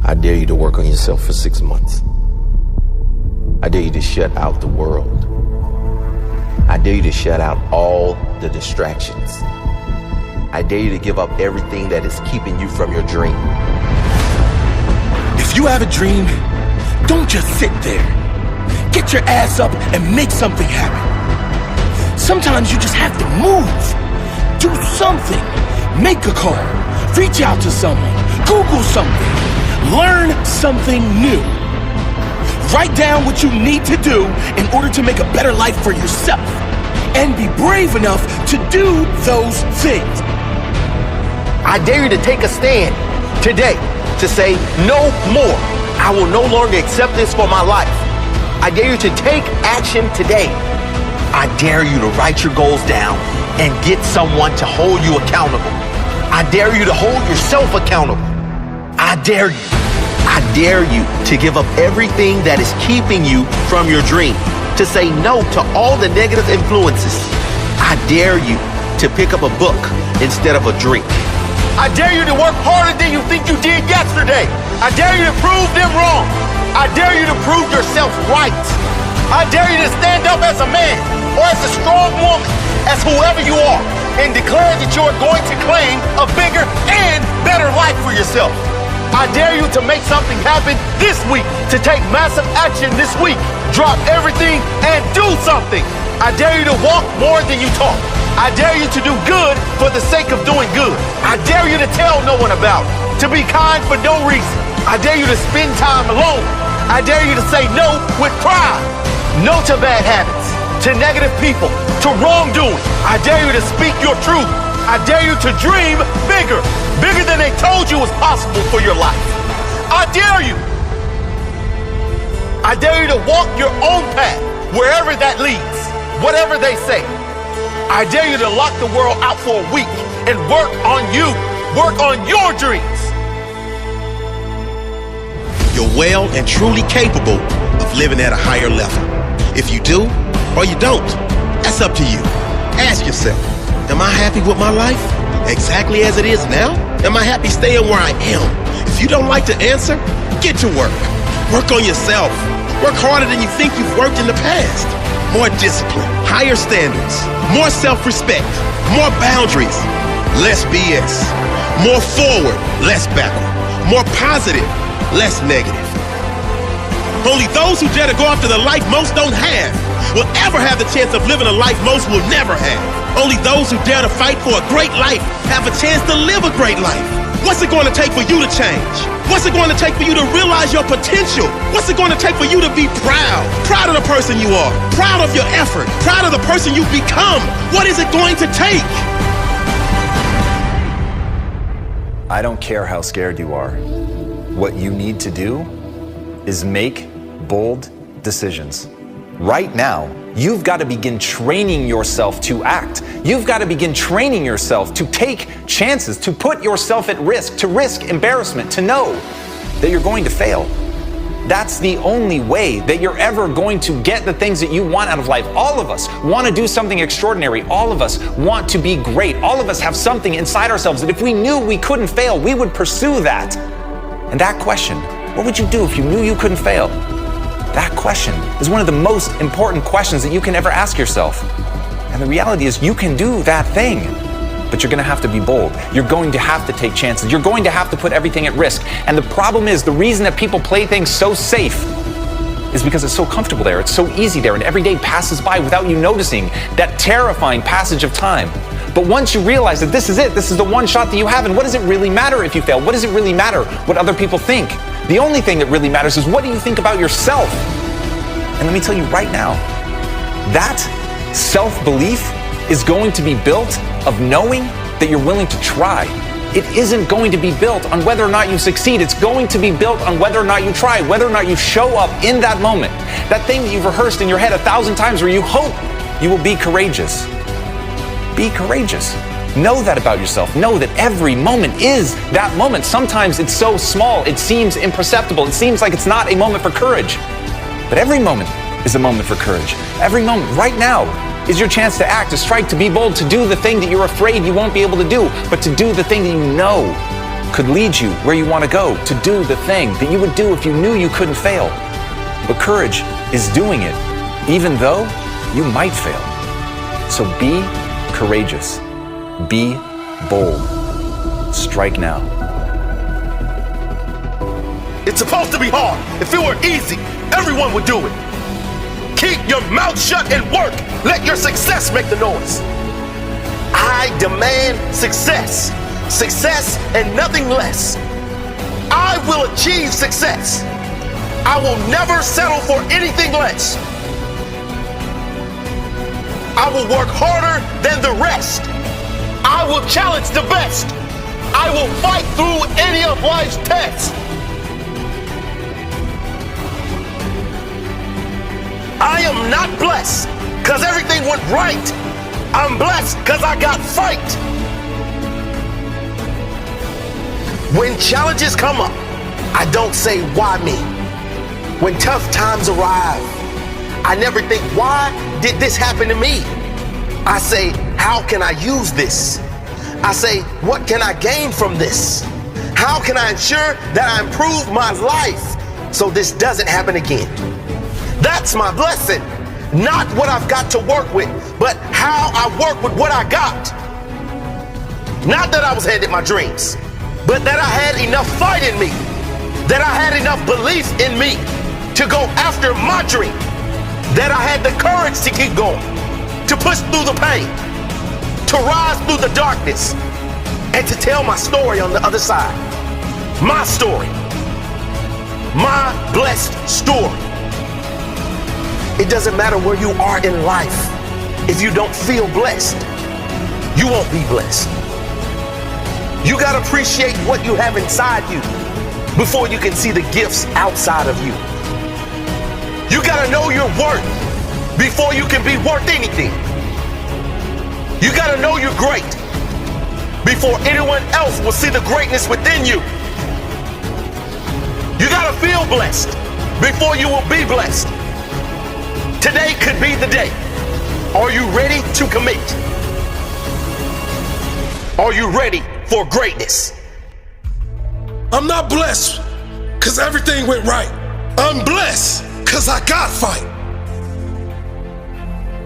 I dare you to work on yourself for 6 months. I dare you to shut out the world. I dare you to shut out all the distractions. I dare you to give up everything that is keeping you from your dream. If you have a dream, don't just sit there. Get your ass up and make something happen. Sometimes you just have to move. Do something. Make a call. Reach out to someone. Google something. Learn something new. Write down what you need to do in order to make a better life for yourself. And be brave enough to do those things. I dare you to take a stand today to say no more. I will no longer accept this for my life. I dare you to take action today. I dare you to write your goals down and get someone to hold you accountable. I dare you to hold yourself accountable. I dare you. I dare you to give up everything that is keeping you from your dream, to say no to all the negative influences. I dare you to pick up a book instead of a drink. I dare you to work harder than you think you did yesterday. I dare you to prove them wrong. I dare you to prove yourself right. I dare you to stand up as a man or as a strong woman, as whoever you are, and declare that you are going to claim a bigger and better life for yourself. I dare you to make something happen this week, to take massive action this week. Drop everything and do something. I dare you to walk more than you talk. I dare you to do good for the sake of doing good. I dare you to tell no one about it, to be kind for no reason. I dare you to spend time alone. I dare you to say no with pride. No to bad habits, to negative people, to wrongdoing. I dare you to speak your truth. I dare you to dream bigger, bigger than they told you was possible for your life. I dare you. I dare you to walk your own path, wherever that leads, whatever they say. I dare you to lock the world out for a week and work on you, work on your dreams. You're well and truly capable of living at a higher level. If you do or you don't, that's up to you. Ask yourself, am I happy with my life exactly as it is now? Am I happy staying where I am? If you don't like to answer, get to work. Work on yourself. Work harder than you think you've worked in the past. More discipline, higher standards, more self-respect, more boundaries, less BS, more forward, less backward, more positive, less negative. Only those who dare to go after the life most don't have will ever have the chance of living a life most will never have. Only those who dare to fight for a great life have a chance to live a great life. What's it going to take for you to change? What's it going to take for you to realize your potential? What's it going to take for you to be proud? Proud of the person you are. Proud of your effort. Proud of the person you've become. What is it going to take? I don't care how scared you are. What you need to do is make bold decisions. Right now, you've got to begin training yourself to act. You've got to begin training yourself to take chances, to put yourself at risk, to risk embarrassment, to know that you're going to fail. That's the only way that you're ever going to get the things that you want out of life. All of us want to do something extraordinary. All of us want to be great. All of us have something inside ourselves that if we knew we couldn't fail, we would pursue that. And that question, what would you do if you knew you couldn't fail? That question is one of the most important questions that you can ever ask yourself. And the reality is you can do that thing, but you're going to have to be bold. You're going to have to take chances. You're going to have to put everything at risk. And the problem is the reason that people play things so safe is because it's so comfortable there. It's so easy there. And every day passes by without you noticing that terrifying passage of time. But once you realize that this is it, this is the one shot that you have, and what does it really matter if you fail? What does it really matter what other people think? The only thing that really matters is what do you think about yourself? And let me tell you right now, that self-belief is going to be built of knowing that you're willing to try. It isn't going to be built on whether or not you succeed. It's going to be built on whether or not you try, whether or not you show up in that moment. That thing that you've rehearsed in your head 1,000 times where you hope you will be courageous. Be courageous. Know that about yourself. Know that every moment is that moment. Sometimes it's so small, it seems imperceptible. It seems like it's not a moment for courage. But every moment is a moment for courage. Every moment, right now, is your chance to act, to strike, to be bold, to do the thing that you're afraid you won't be able to do, but to do the thing that you know could lead you where you want to go, to do the thing that you would do if you knew you couldn't fail. But courage is doing it, even though you might fail. So be courageous. Be bold. Strike now. It's supposed to be hard. If it were easy, everyone would do it. Keep your mouth shut and work. Let your success make the noise. I demand success. Success and nothing less. I will achieve success. I will never settle for anything less. I will work harder than the rest. I will challenge the best. I will fight through any of life's tests. I am not blessed because everything went right. I'm blessed because I got fight. When challenges come up, I don't say, why me? When tough times arrive, I never think, why did this happen to me? I say, how can I use this? I say, what can I gain from this? How can I ensure that I improve my life so this doesn't happen again? That's my blessing. Not what I've got to work with, but how I work with what I got. Not that I was handed my dreams, but that I had enough fight in me, that I had enough belief in me to go after my dream, that I had the courage to keep going, to push through the pain, to rise through the darkness, and to tell my story on the other side. My story. My blessed story. It doesn't matter where you are in life. If you don't feel blessed, you won't be blessed. You gotta appreciate what you have inside you before you can see the gifts outside of you. You gotta know your worth before you can be worth anything. You gotta know you're great before anyone else will see the greatness within you. You gotta feel blessed before you will be blessed. Today could be the day. Are you ready to commit? Are you ready for greatness? I'm not blessed because everything went right. I'm blessed because I got fight.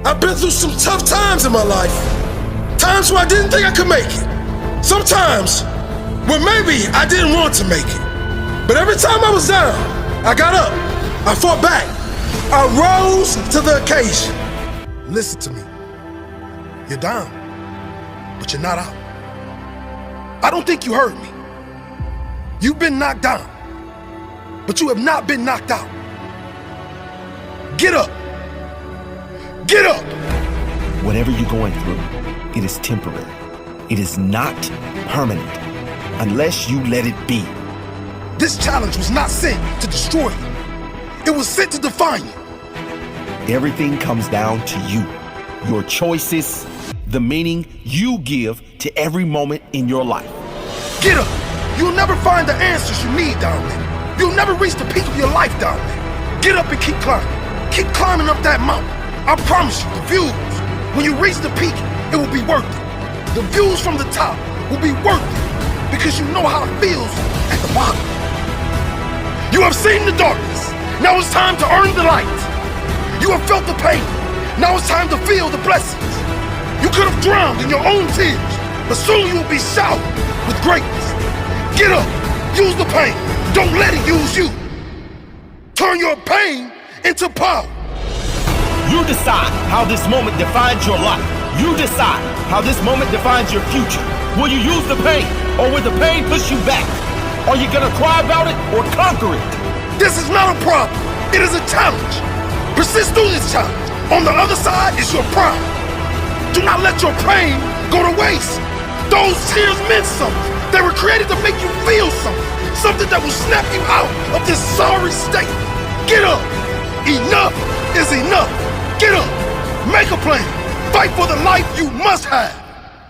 I've been through some tough times in my life. Times where I didn't think I could make it. Sometimes when maybe I didn't want to make it. But every time I was down, I got up. I fought back. I rose to the occasion. Listen to me. You're down, but you're not out. I don't think you heard me. You've been knocked down, but you have not been knocked out. Get up. Get up. Whatever you're going through, it is temporary. It is not permanent unless you let it be. This challenge was not sent to destroy you. It was sent to define you. Everything comes down to you. Your choices, the meaning you give to every moment in your life. Get up. You'll never find the answers you need down there. You'll never reach the peak of your life down there. Get up and keep climbing. Keep climbing up that mountain. I promise you, the views, when you reach the peak, it will be worth it. The views from the top will be worth it because you know how it feels at the bottom. You have seen the darkness. Now it's time to earn the light. You have felt the pain. Now it's time to feel the blessings. You could have drowned in your own tears, but soon you will be showered with greatness. Get up. Use the pain. Don't let it use you. Turn your pain into power. You decide how this moment defines your life. You decide how this moment defines your future. Will you use the pain, or will the pain push you back? Are you gonna cry about it or conquer it? This is not a problem. It is a challenge. Persist through this challenge. On the other side is your pride. Do not let your pain go to waste. Those tears meant something. They were created to make you feel something. Something that will snap you out of this sorry state. Get up. Enough is enough. Get up. Make a plan. Fight for the life you must have.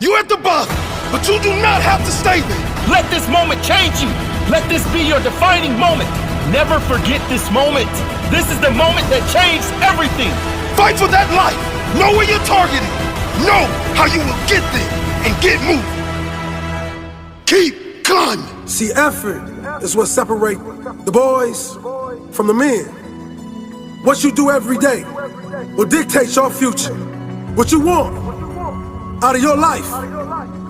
You're at the bottom, but you do not have to stay there. Let this moment change you. Let this be your defining moment. Never forget this moment. This is the moment that changed everything. Fight for that life. Know where you're targeting. Know how you will get there and get moving. Keep climbing. See, effort is what separates the boys from the men. What you do every day will dictate your future. What you want out of your life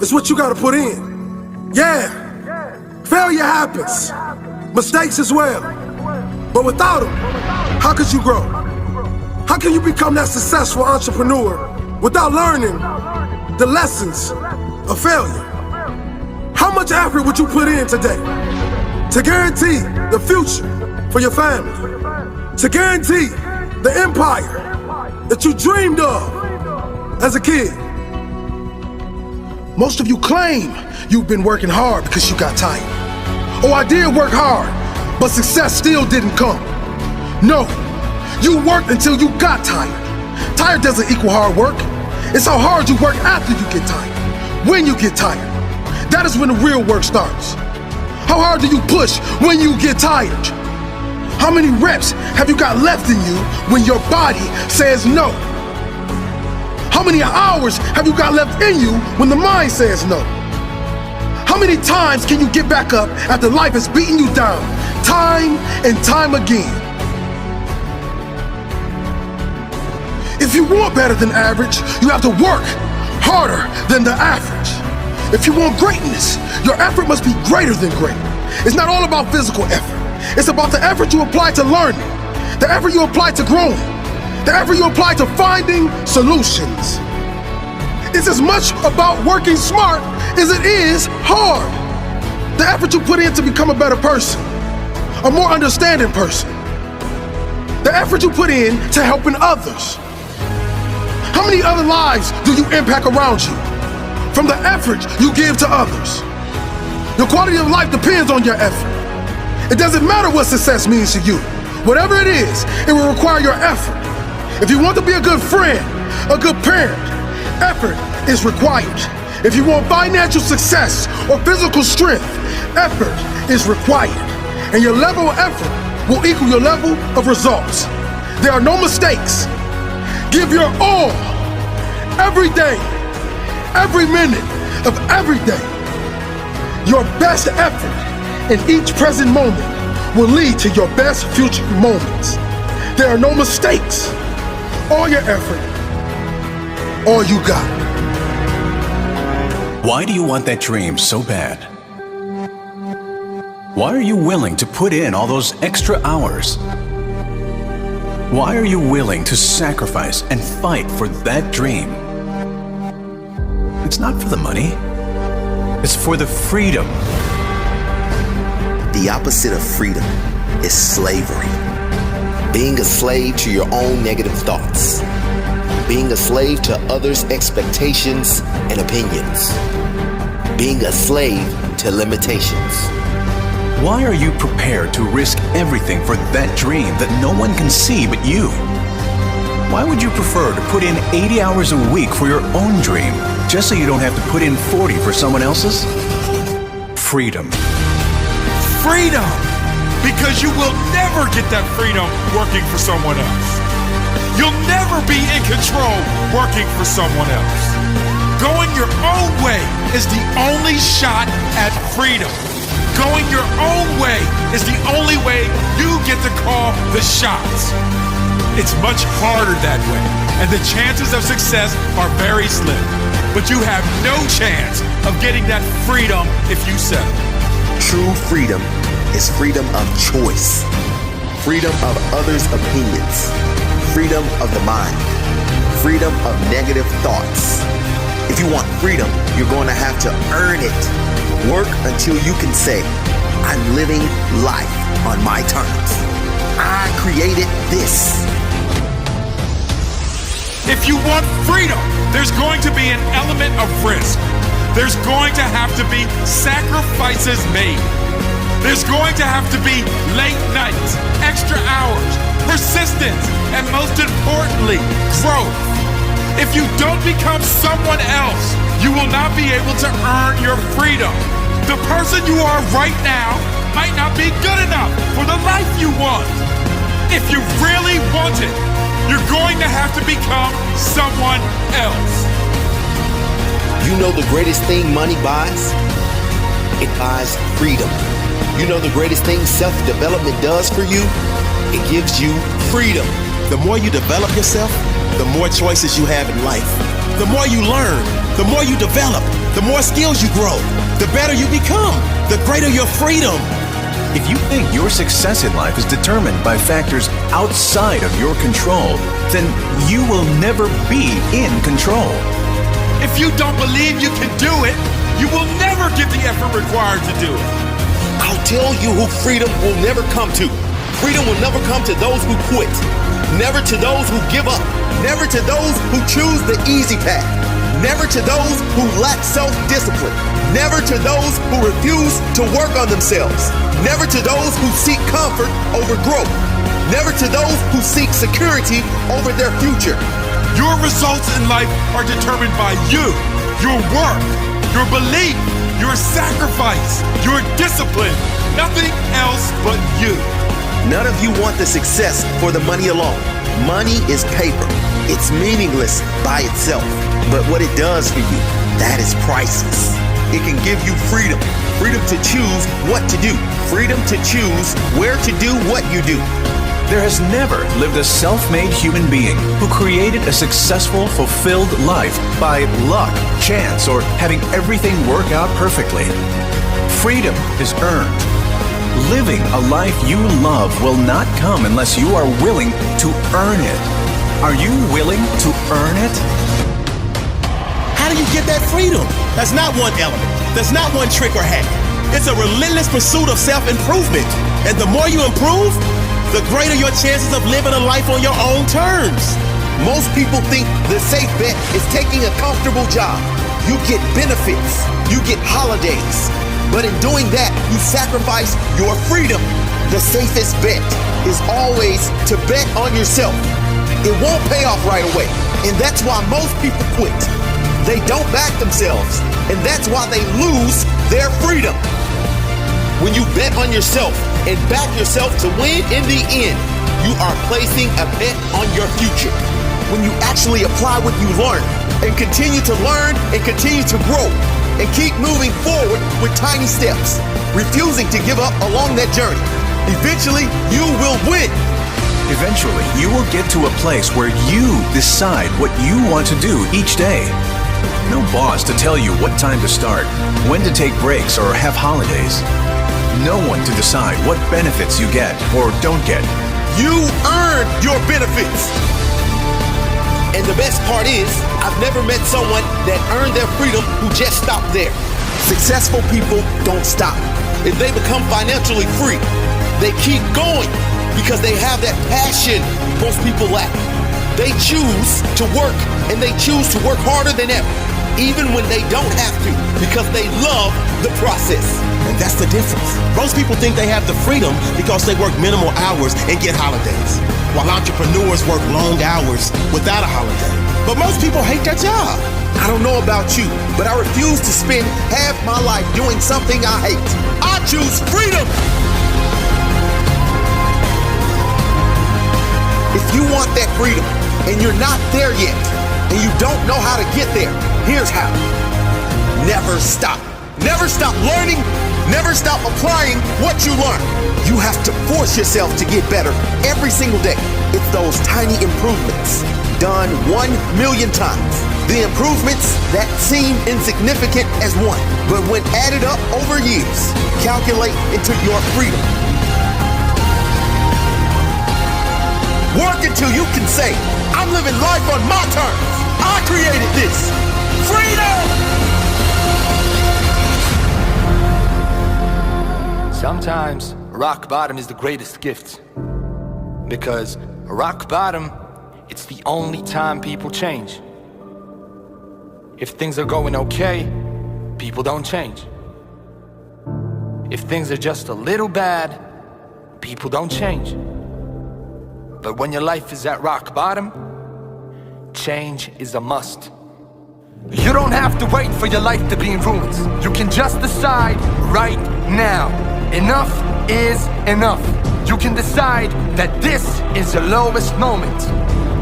is what you gotta put in. Yeah, failure happens, mistakes as well. But without them, how could you grow? How can you become that successful entrepreneur without learning the lessons of failure? How much effort would you put in today to guarantee the future for your family? To guarantee the empire that you dreamed of as a kid? Most of you claim you've been working hard because you got tired. Oh, I did work hard, but success still didn't come. No, you worked until you got tired. Tired doesn't equal hard work. It's how hard you work after you get tired. When you get tired, that is when the real work starts. How hard do you push when you get tired? How many reps have you got left in you when your body says no? How many hours have you got left in you when the mind says no? How many times can you get back up after life has beaten you down, time and time again? If you want better than average, you have to work harder than the average. If you want greatness, your effort must be greater than great. It's not all about physical effort. It's about the effort you apply to learning, the effort you apply to growing, the effort you apply to finding solutions. It's as much about working smart as it is hard. The effort you put in to become a better person, a more understanding person. The effort you put in to helping others. How many other lives do you impact around you from the effort you give to others? Your quality of life depends on your effort. It doesn't matter what success means to you. Whatever it is, it will require your effort. If you want to be a good friend, a good parent, effort is required. If you want financial success or physical strength, effort is required. And your level of effort will equal your level of results. There are no mistakes. Give your all, every day, every minute of every day. Your best effort in each present moment will lead to your best future moments. There are no mistakes. All your effort, all you got. Why do you want that dream so bad? Why are you willing to put in all those extra hours? Why are you willing to sacrifice and fight for that dream? It's not for the money. It's for the freedom. The opposite of freedom is slavery. Being a slave to your own negative thoughts. Being a slave to others' expectations and opinions. Being a slave to limitations. Why are you prepared to risk everything for that dream that no one can see but you? Why would you prefer to put in 80 hours a week for your own dream just so you don't have to put in 40 for someone else's? Freedom. Freedom! Because you will never get that freedom working for someone else. You'll never be in control working for someone else. Going your own way is the only shot at freedom. Going your own way is the only way you get to call the shots. It's much harder that way, and the chances of success are very slim. But you have no chance of getting that freedom if you settle. True freedom is freedom of choice, freedom of others' opinions, freedom of the mind, freedom of negative thoughts. If you want freedom, you're going to have to earn it. Work until you can say, I'm living life on my terms. I created this. If you want freedom, there's going to be an element of risk. There's going to have to be sacrifices made. There's going to have to be late nights, extra hours, persistence, and most importantly, growth. If you don't become someone else, you will not be able to earn your freedom. The person you are right now might not be good enough for the life you want. If you really want it, you're going to have to become someone else. You know the greatest thing money buys? it buys freedom. You know the greatest thing self-development does for you? It gives you freedom. The more you develop yourself, the more choices you have in life. The more you learn, the more you develop, the more skills you grow, the better you become, the greater your freedom. If you think your success in life is determined by factors outside of your control, then you will never be in control. If you don't believe you can do it, you will never give the effort required to do it. I'll tell you who freedom will never come to. Freedom will never come to those who quit. Never to those who give up. Never to those who choose the easy path. Never to those who lack self-discipline. Never to those who refuse to work on themselves. Never to those who seek comfort over growth. Never to those who seek security over their future. Your results in life are determined by you, your work, your belief, your sacrifice, your discipline. Nothing else but you. None of you want the success for the money alone. Money is paper. It's meaningless by itself. But what it does for you, that is priceless. It can give you freedom. Freedom to choose what to do. Freedom to choose where to do what you do. There has never lived a self-made human being who created a successful, fulfilled life by luck, chance, or having everything work out perfectly. Freedom is earned. Living a life you love will not come unless you are willing to earn it. Are you willing to earn it? How do you get that freedom? That's not one element. That's not one trick or hack. It's a relentless pursuit of self-improvement. And the more you improve, the greater your chances of living a life on your own terms. Most people think the safe bet is taking a comfortable job. You get benefits. You get holidays. But in doing that, you sacrifice your freedom. The safest bet is always to bet on yourself. It won't pay off right away. And that's why most people quit. They don't back themselves. And that's why they lose their freedom. When you bet on yourself and back yourself to win in the end, you are placing a bet on your future. When you actually apply what you learn and continue to learn and continue to grow and keep moving forward with tiny steps, refusing to give up along that journey, eventually you will win. Eventually, you will get to a place where you decide what you want to do each day. No boss to tell you what time to start, when to take breaks or have holidays. No one to decide what benefits you get or don't get. You earn your benefits. And the best part is, I've never met someone that earned their freedom who just stopped there. Successful people don't stop. If they become financially free, they keep going because they have that passion most people lack. They choose to work, and they choose to work harder than ever, even when they don't have to, because they love the process. And that's the difference. Most people think they have the freedom because they work minimal hours and get holidays, while entrepreneurs work long hours without a holiday. But most people hate their job. I don't know about you, but I refuse to spend half my life doing something I hate. I choose freedom. If you want that freedom and you're not there yet, and you don't know how to get there, here's how. Never stop. Never stop learning. Never stop applying what you learn. You have to force yourself to get better every single day. It's those tiny improvements done 1,000,000 times. The improvements that seem insignificant as one, but when added up over years, calculate into your freedom. Work until you can say, I'm living life on my terms. I created this. Freedom! Sometimes rock bottom is the greatest gift, because rock bottom, it's the only time people change. If things are going okay, people don't change. If things are just a little bad, people don't change. But when your life is at rock bottom, change is a must. You don't have to wait for your life to be in ruins. You can just decide right now. Enough is enough. You can decide that this is your lowest moment.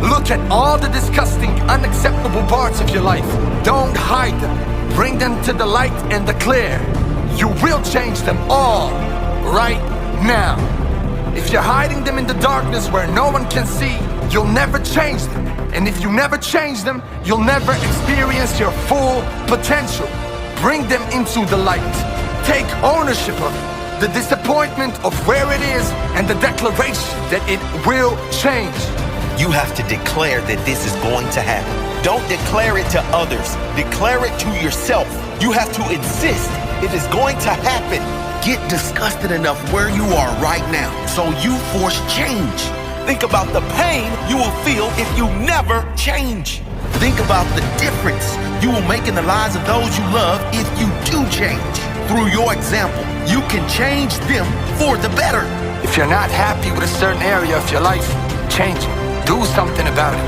Look at all the disgusting, unacceptable parts of your life. Don't hide them. Bring them to the light and the clear. you will change them all right now. If you're hiding them in the darkness where no one can see, you'll never change them. And if you never change them, you'll never experience your full potential. Bring them into the light. Take ownership of it. The disappointment of where it is and the declaration that it will change. You have to declare that this is going to happen. Don't declare it to others. Declare it to yourself. You have to insist it is going to happen. Get disgusted enough where you are right now so you force change. Think about the pain you will feel if you never change. Think about the difference you will make in the lives of those you love if you do change. Through your example, you can change them for the better. If you're not happy with a certain area of your life, change it. Do something about it.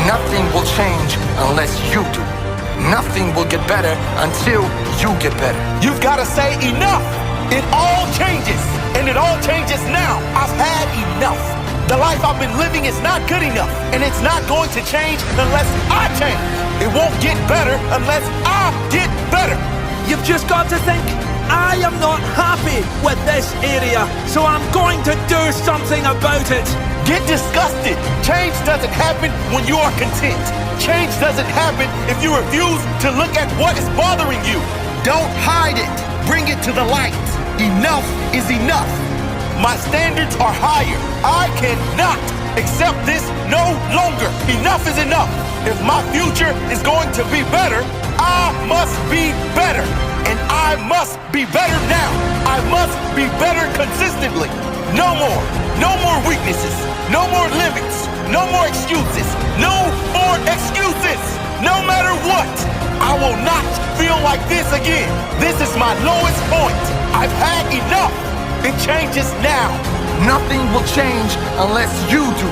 Nothing will change unless you do. Nothing will get better until you get better. You've got to say enough. It all changes, and it all changes now. I've had enough. The life I've been living is not good enough, and it's not going to change unless I change. It won't get better unless I get better. You've just got to think, I am not happy with this area, so I'm going to do something about it. Get disgusted. Change doesn't happen when you are content. Change doesn't happen if you refuse to look at what is bothering you. Don't hide it. Bring it to the light. Enough is enough. My standards are higher. I cannot accept this no longer. Enough is enough. If my future is going to be better, I must be better. And I must be better now. I must be better consistently. No more. No more weaknesses. No more limits. No more excuses. No more excuses. No matter what, I will not feel like this again. This is my lowest point. I've had enough. It changes now. Nothing will change unless you do.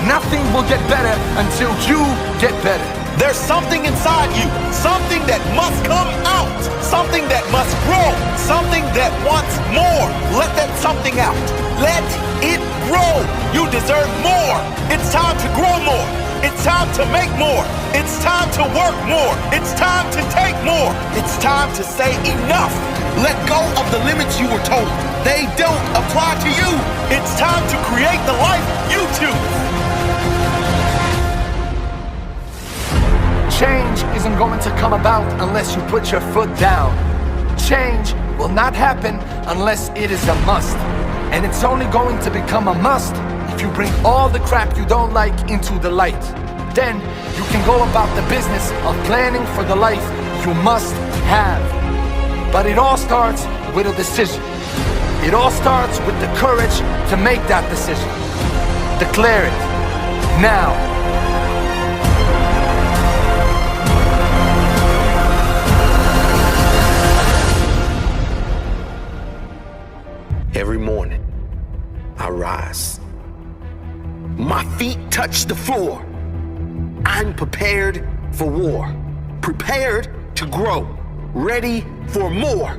Nothing will get better until you get better. There's something inside you, something that must come out, something that must grow, something that wants more. Let that something out. Let it grow. You deserve more. It's time to grow more. It's time to make more. It's time to work more. It's time to take more. It's time to say enough. Let go of the limits you were told. They don't apply to you. It's time to create the life you choose. Change isn't going to come about unless you put your foot down. Change will not happen unless it is a must. And it's only going to become a must if you bring all the crap you don't like into the light. Then you can go about the business of planning for the life you must have. But it all starts with a decision. It all starts with the courage to make that decision. Declare it now. Every morning, I rise. My feet touch the floor. I'm prepared for war, prepared to grow, ready for more.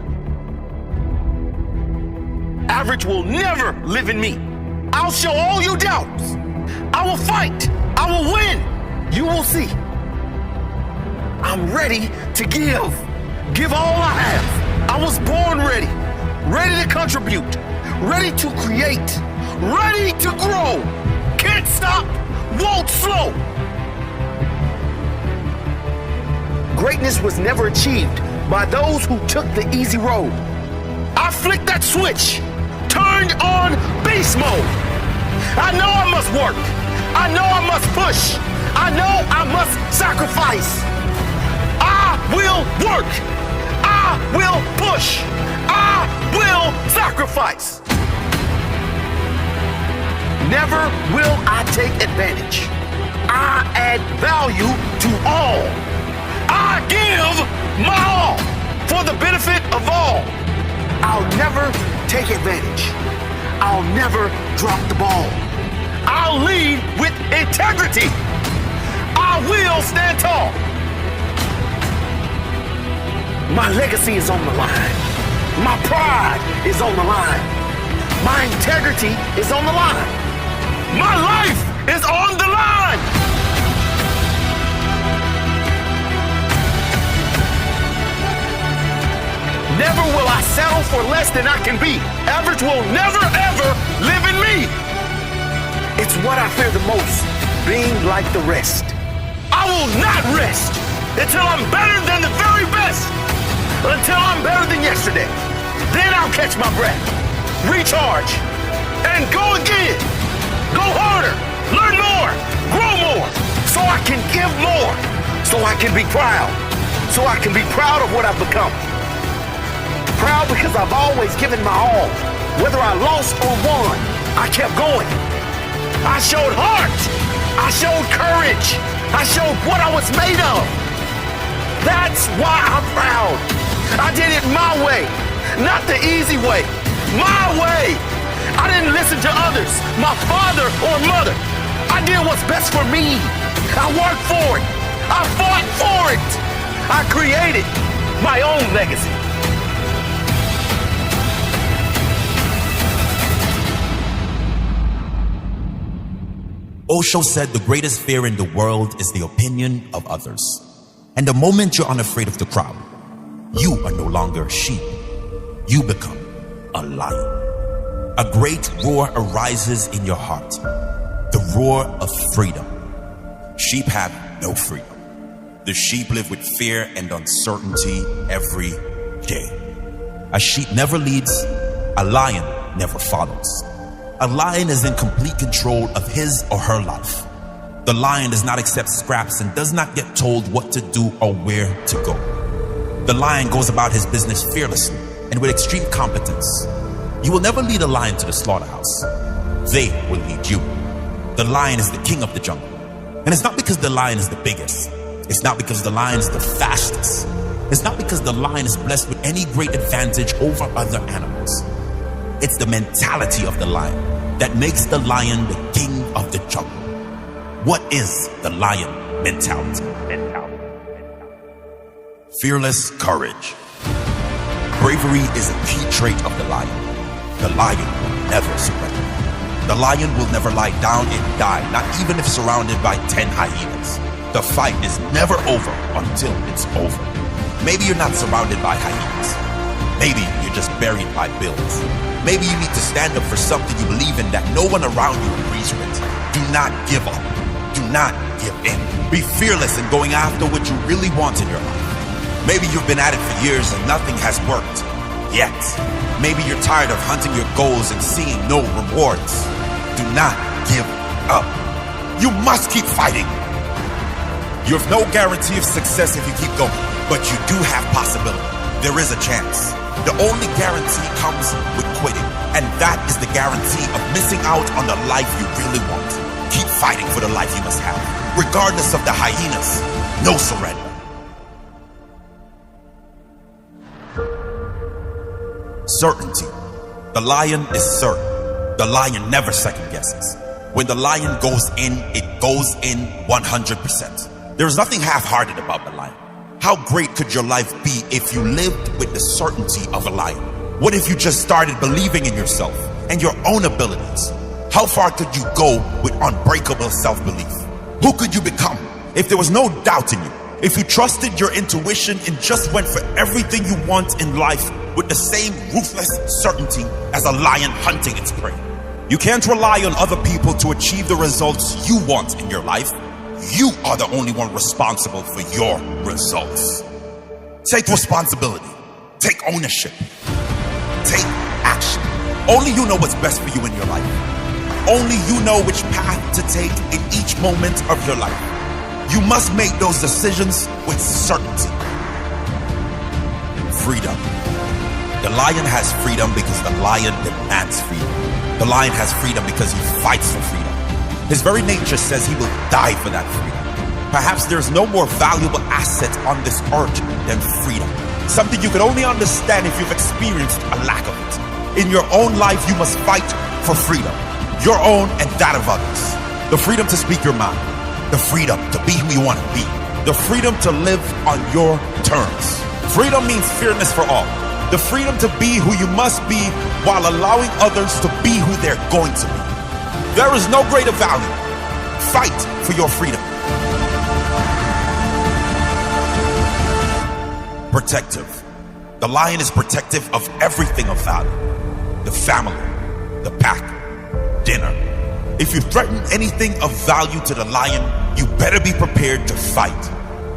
Average will never live in me. I'll show all you doubts. I will fight. I will win. You will see. I'm ready to give all I have. I was born ready, ready to contribute, ready to create, ready to grow. Can't stop, won't slow. Greatness was never achieved by those who took the easy road. I flicked that switch, turned on beast mode. I know I must work. I know I must push. I know I must sacrifice. I will work. I will push. I will sacrifice. Never will I take advantage. I add value to all. I give my all for the benefit of all. I'll never take advantage. I'll never drop the ball. I'll lead with integrity. I will stand tall. My legacy is on the line. My pride is on the line. My integrity is on the line. My life is on the line. Never will I settle for less than I can be. Average will never, ever live in me. It's what I fear the most, being like the rest. I will not rest until I'm better than the very best. Until I'm better than yesterday. Then I'll catch my breath, recharge, and go again. Go harder, learn more, grow more, so I can give more, so I can be proud, so I can be proud of what I've become. Proud because I've always given my all. Whether I lost or won, I kept going. I showed heart. I showed courage. I showed what I was made of. That's why I'm proud. I did it my way, not the easy way. My way. I didn't listen to others, my father or mother. I did what's best for me. I worked for it. I fought for it. I created my own legacy. Osho said the greatest fear in the world is the opinion of others. And the moment you're unafraid of the crowd, you are no longer a sheep. You become a lion. A great roar arises in your heart. The roar of freedom. Sheep have no freedom. The sheep live with fear and uncertainty every day. A sheep never leads. A lion never follows. A lion is in complete control of his or her life. The lion does not accept scraps and does not get told what to do or where to go. The lion goes about his business fearlessly and with extreme competence. You will never lead a lion to the slaughterhouse. They will lead you. The lion is the king of the jungle. And it's not because the lion is the biggest. It's not because the lion is the fastest. It's not because the lion is blessed with any great advantage over other animals. It's the mentality of the lion that makes the lion the king of the jungle. What is the lion mentality? Fearless courage. Bravery is a key trait of the lion. The lion will never surrender. The lion will never lie down and die, not even if surrounded by 10 hyenas. The fight is never over until it's over. Maybe you're not surrounded by hyenas. Maybe you're just buried by bills. Maybe you need to stand up for something you believe in that no one around you agrees with. Do not give up. Do not give in. Be fearless in going after what you really want in your life. Maybe you've been at it for years and nothing has worked yet. Maybe you're tired of hunting your goals and seeing no rewards. Do not give up. You must keep fighting. You have no guarantee of success if you keep going, but you do have possibility. There is a chance. The only guarantee comes with quitting, and that is the guarantee of missing out on the life you really want. Keep fighting for the life you must have, regardless of the hyenas. No surrender. Certainty. The lion is certain. The lion never second guesses. When the lion goes in, it goes in 100%. There is nothing half-hearted about the lion. How great could your life be if you lived with the certainty of a lion? What if you just started believing in yourself and your own abilities? How far could you go with unbreakable self-belief? Who could you become if there was no doubt in you? If you trusted your intuition and just went for everything you want in life with the same ruthless certainty as a lion hunting its prey. You can't rely on other people to achieve the results you want in your life. You are the only one responsible for your results. Take responsibility. Take ownership. Take action. Only you know what's best for you in your life. Only you know which path to take in each moment of your life. You must make those decisions with certainty. Freedom. The lion has freedom because the lion demands freedom. The lion has freedom because he fights for freedom. His very nature says he will die for that freedom. Perhaps there's no more valuable asset on this earth than freedom. Something you can only understand if you've experienced a lack of it. In your own life, you must fight for freedom. Your own and that of others. The freedom to speak your mind. The freedom to be who you want to be. The freedom to live on your terms. Freedom means fairness for all. The freedom to be who you must be while allowing others to be who they're going to be. There is no greater value. Fight for your freedom. Protective. The lion is protective of everything of value. The family, the pack, dinner. If you threaten anything of value to the lion, you better be prepared to fight.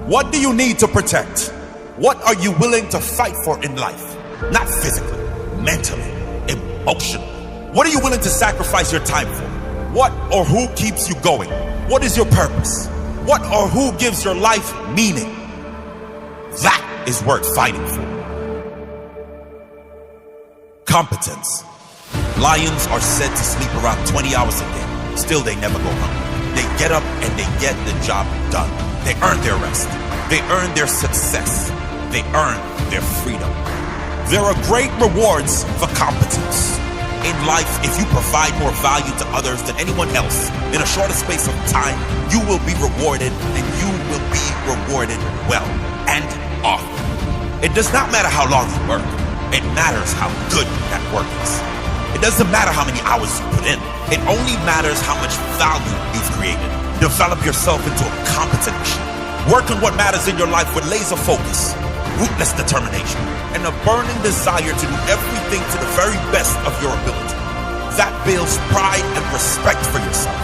What do you need to protect? What are you willing to fight for in life? Not physically, mentally, emotionally. What are you willing to sacrifice your time for? What or who keeps you going? What is your purpose? What or who gives your life meaning? That is worth fighting for. Competence. Lions are said to sleep around 20 hours a day. Still, they never go hungry. They get up and they get the job done. They earn their rest. They earn their success. They earn their freedom. There are great rewards for competence. In life, if you provide more value to others than anyone else in a shorter space of time, you will be rewarded, and you will be rewarded well and often. It does not matter how long you work. It matters how good that work is. It doesn't matter how many hours you put in. It only matters how much value you've created. Develop yourself into a competent machine. Work on what matters in your life with laser focus, ruthless determination, and a burning desire to do everything to the very best of your ability. That builds pride and respect for yourself.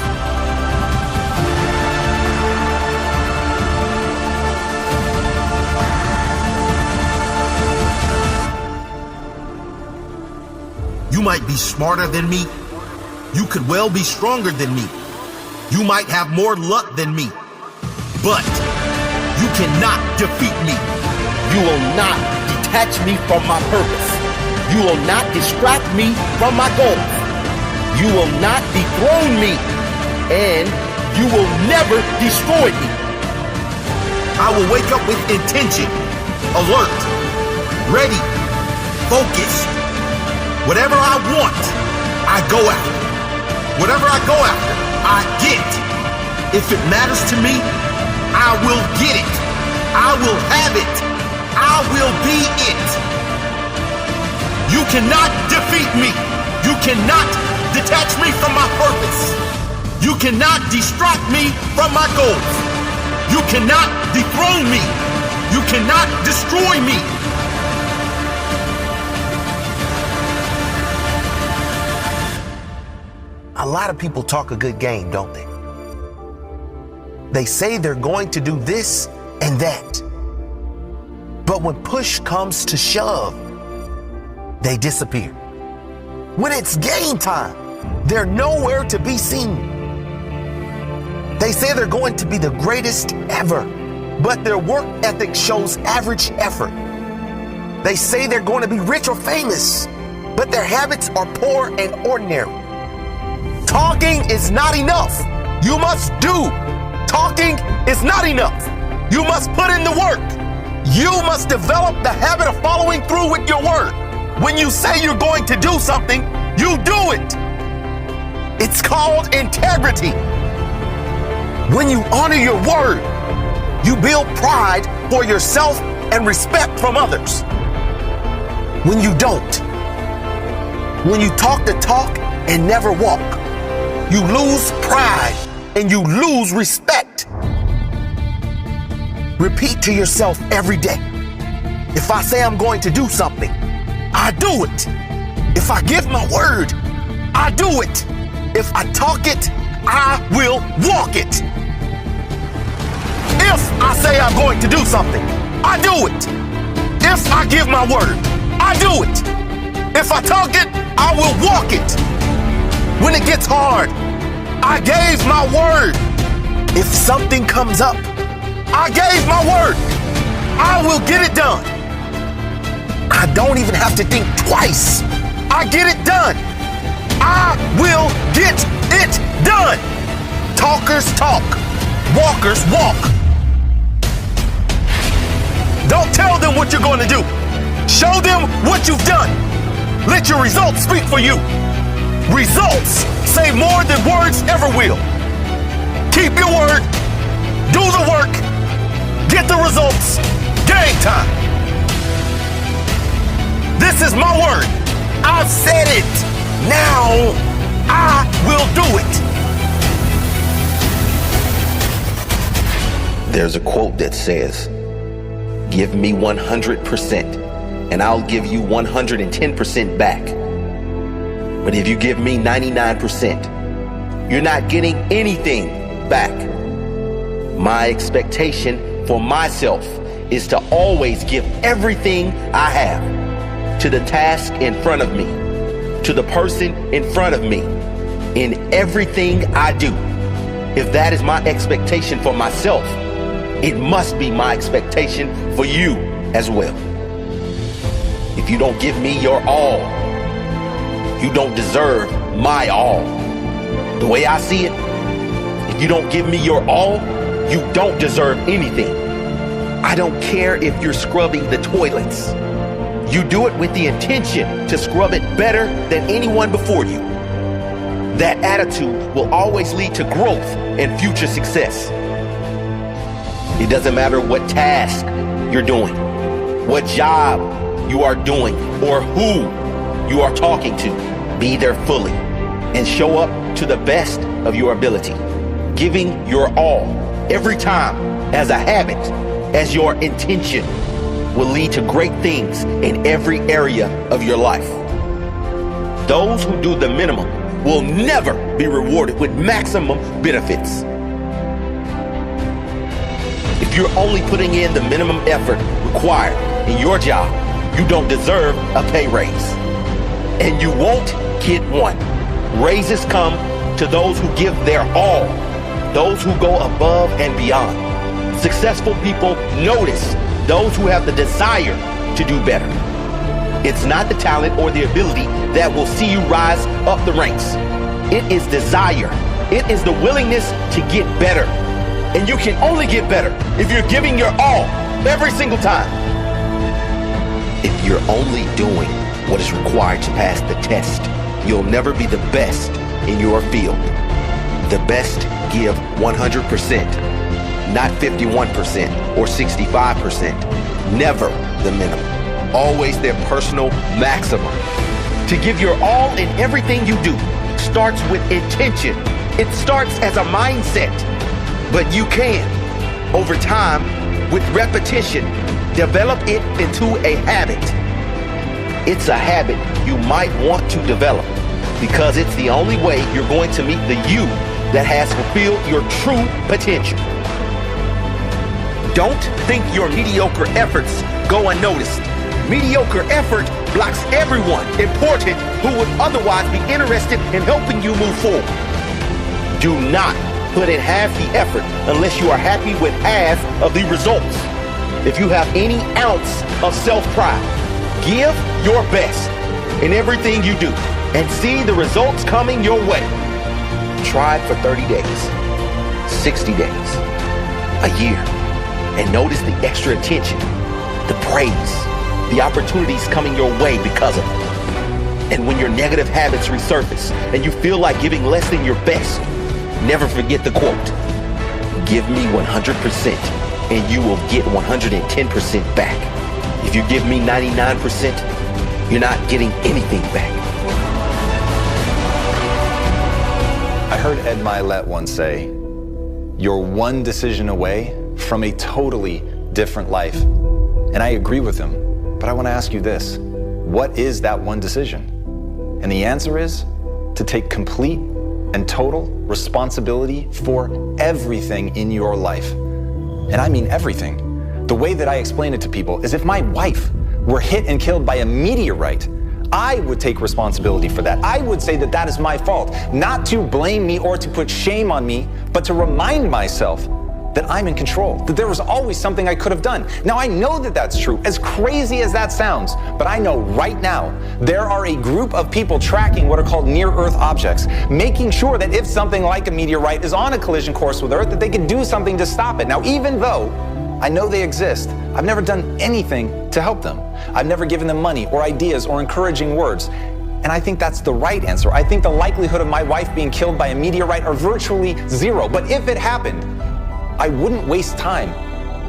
You might be smarter than me. You could well be stronger than me. You might have more luck than me. But you cannot defeat me. You will not detach me from my purpose. You will not distract me from my goals. You will not dethrone me. And you will never destroy me. I will wake up with intention, alert, ready, focused. Whatever I want, I go after. Whatever I go after, I get. If it matters to me, I will get it. I will have it. I will be it. You cannot defeat me. You cannot detach me from my purpose. You cannot distract me from my goals. You cannot dethrone me. You cannot destroy me. A lot of people talk a good game, don't they? They say they're going to do this and that. But when push comes to shove, they disappear. When it's game time, they're nowhere to be seen. They say they're going to be the greatest ever, but their work ethic shows average effort. They say they're going to be rich or famous, but their habits are poor and ordinary. Talking is not enough. You must do. Talking is not enough. You must put in the work. You must develop the habit of following through with your word. When you say you're going to do something, you do it. It's called integrity. When you honor your word, you build pride for yourself and respect from others. When you don't, when you talk the talk and never walk, you lose pride and you lose respect. Repeat to yourself every day. If I say I'm going to do something, I do it. If I give my word, I do it. If I talk it, I will walk it. If I say I'm going to do something, I do it. If I give my word, I do it. If I talk it, I will walk it. When it gets hard, I gave my word. If something comes up, I gave my word. I will get it done. I don't even have to think twice. I get it done. I will get it done. Talkers talk. Walkers walk. Don't tell them what you're going to do. Show them what you've done. Let your results speak for you. Results say more than words ever will. Keep your word. Do the work. Get the results. Game time. This is my word. I've said it. Now I will do it. There's a quote that says, "Give me 100% and I'll give you 110% back. But if you give me 99%, you're not getting anything back. My expectation for myself is to always give everything I have to the task in front of me, to the person in front of me, in everything I do. If that is my expectation for myself, it must be my expectation for you as well. If you don't give me your all, you don't deserve my all. The way I see it, if you don't give me your all, you don't deserve anything. I don't care if you're scrubbing the toilets. You do it with the intention to scrub it better than anyone before you. That attitude will always lead to growth and future success. It doesn't matter what task you're doing, what job you are doing, or who you are talking to. Be there fully and show up to the best of your ability. Giving your all every time as a habit, as your intention, will lead to great things in every area of your life. Those who do the minimum will never be rewarded with maximum benefits. If you're only putting in the minimum effort required in your job, you don't deserve a pay raise. And you won't get one. Raises come to those who give their all, those who go above and beyond. Successful people notice those who have the desire to do better. It's not the talent or the ability that will see you rise up the ranks. It is desire. It is the willingness to get better. And you can only get better if you're giving your all every single time. If you're only doing what is required to pass the test, you'll never be the best in your field. The best give 100%, not 51% or 65%. Never the minimum. Always their personal maximum. To give your all in everything you do starts with intention. It starts as a mindset. But you can, over time, with repetition, develop it into a habit. It's a habit you might want to develop because it's the only way you're going to meet the you that has fulfilled your true potential. Don't think your mediocre efforts go unnoticed. Mediocre effort blocks everyone important who would otherwise be interested in helping you move forward. Do not put in half the effort unless you are happy with half of the results. If you have any ounce of self-pride, give your best in everything you do and see the results coming your way. Try it for 30 days, 60 days, a year, and notice the extra attention, the praise, the opportunities coming your way because of it. And when your negative habits resurface and you feel like giving less than your best, never forget the quote, give me 100% and you will get 110% back. If you give me 99%, you're not getting anything back. I heard Ed Milet once say, you're one decision away from a totally different life. And I agree with him, but I want to ask you this. What is that one decision? And the answer is to take complete and total responsibility for everything in your life. And I mean everything. The way that I explain it to people is if my wife were hit and killed by a meteorite, I would take responsibility for that. I would say that that is my fault, not to blame me or to put shame on me, but to remind myself that I'm in control, that there was always something I could have done. Now I know that that's true, as crazy as that sounds, but I know right now there are a group of people tracking what are called near-Earth objects, making sure that if something like a meteorite is on a collision course with Earth, that they can do something to stop it. Now even though I know they exist, I've never done anything to help them. I've never given them money or ideas or encouraging words. And I think that's the right answer. I think the likelihood of my wife being killed by a meteorite are virtually zero. But if it happened, I wouldn't waste time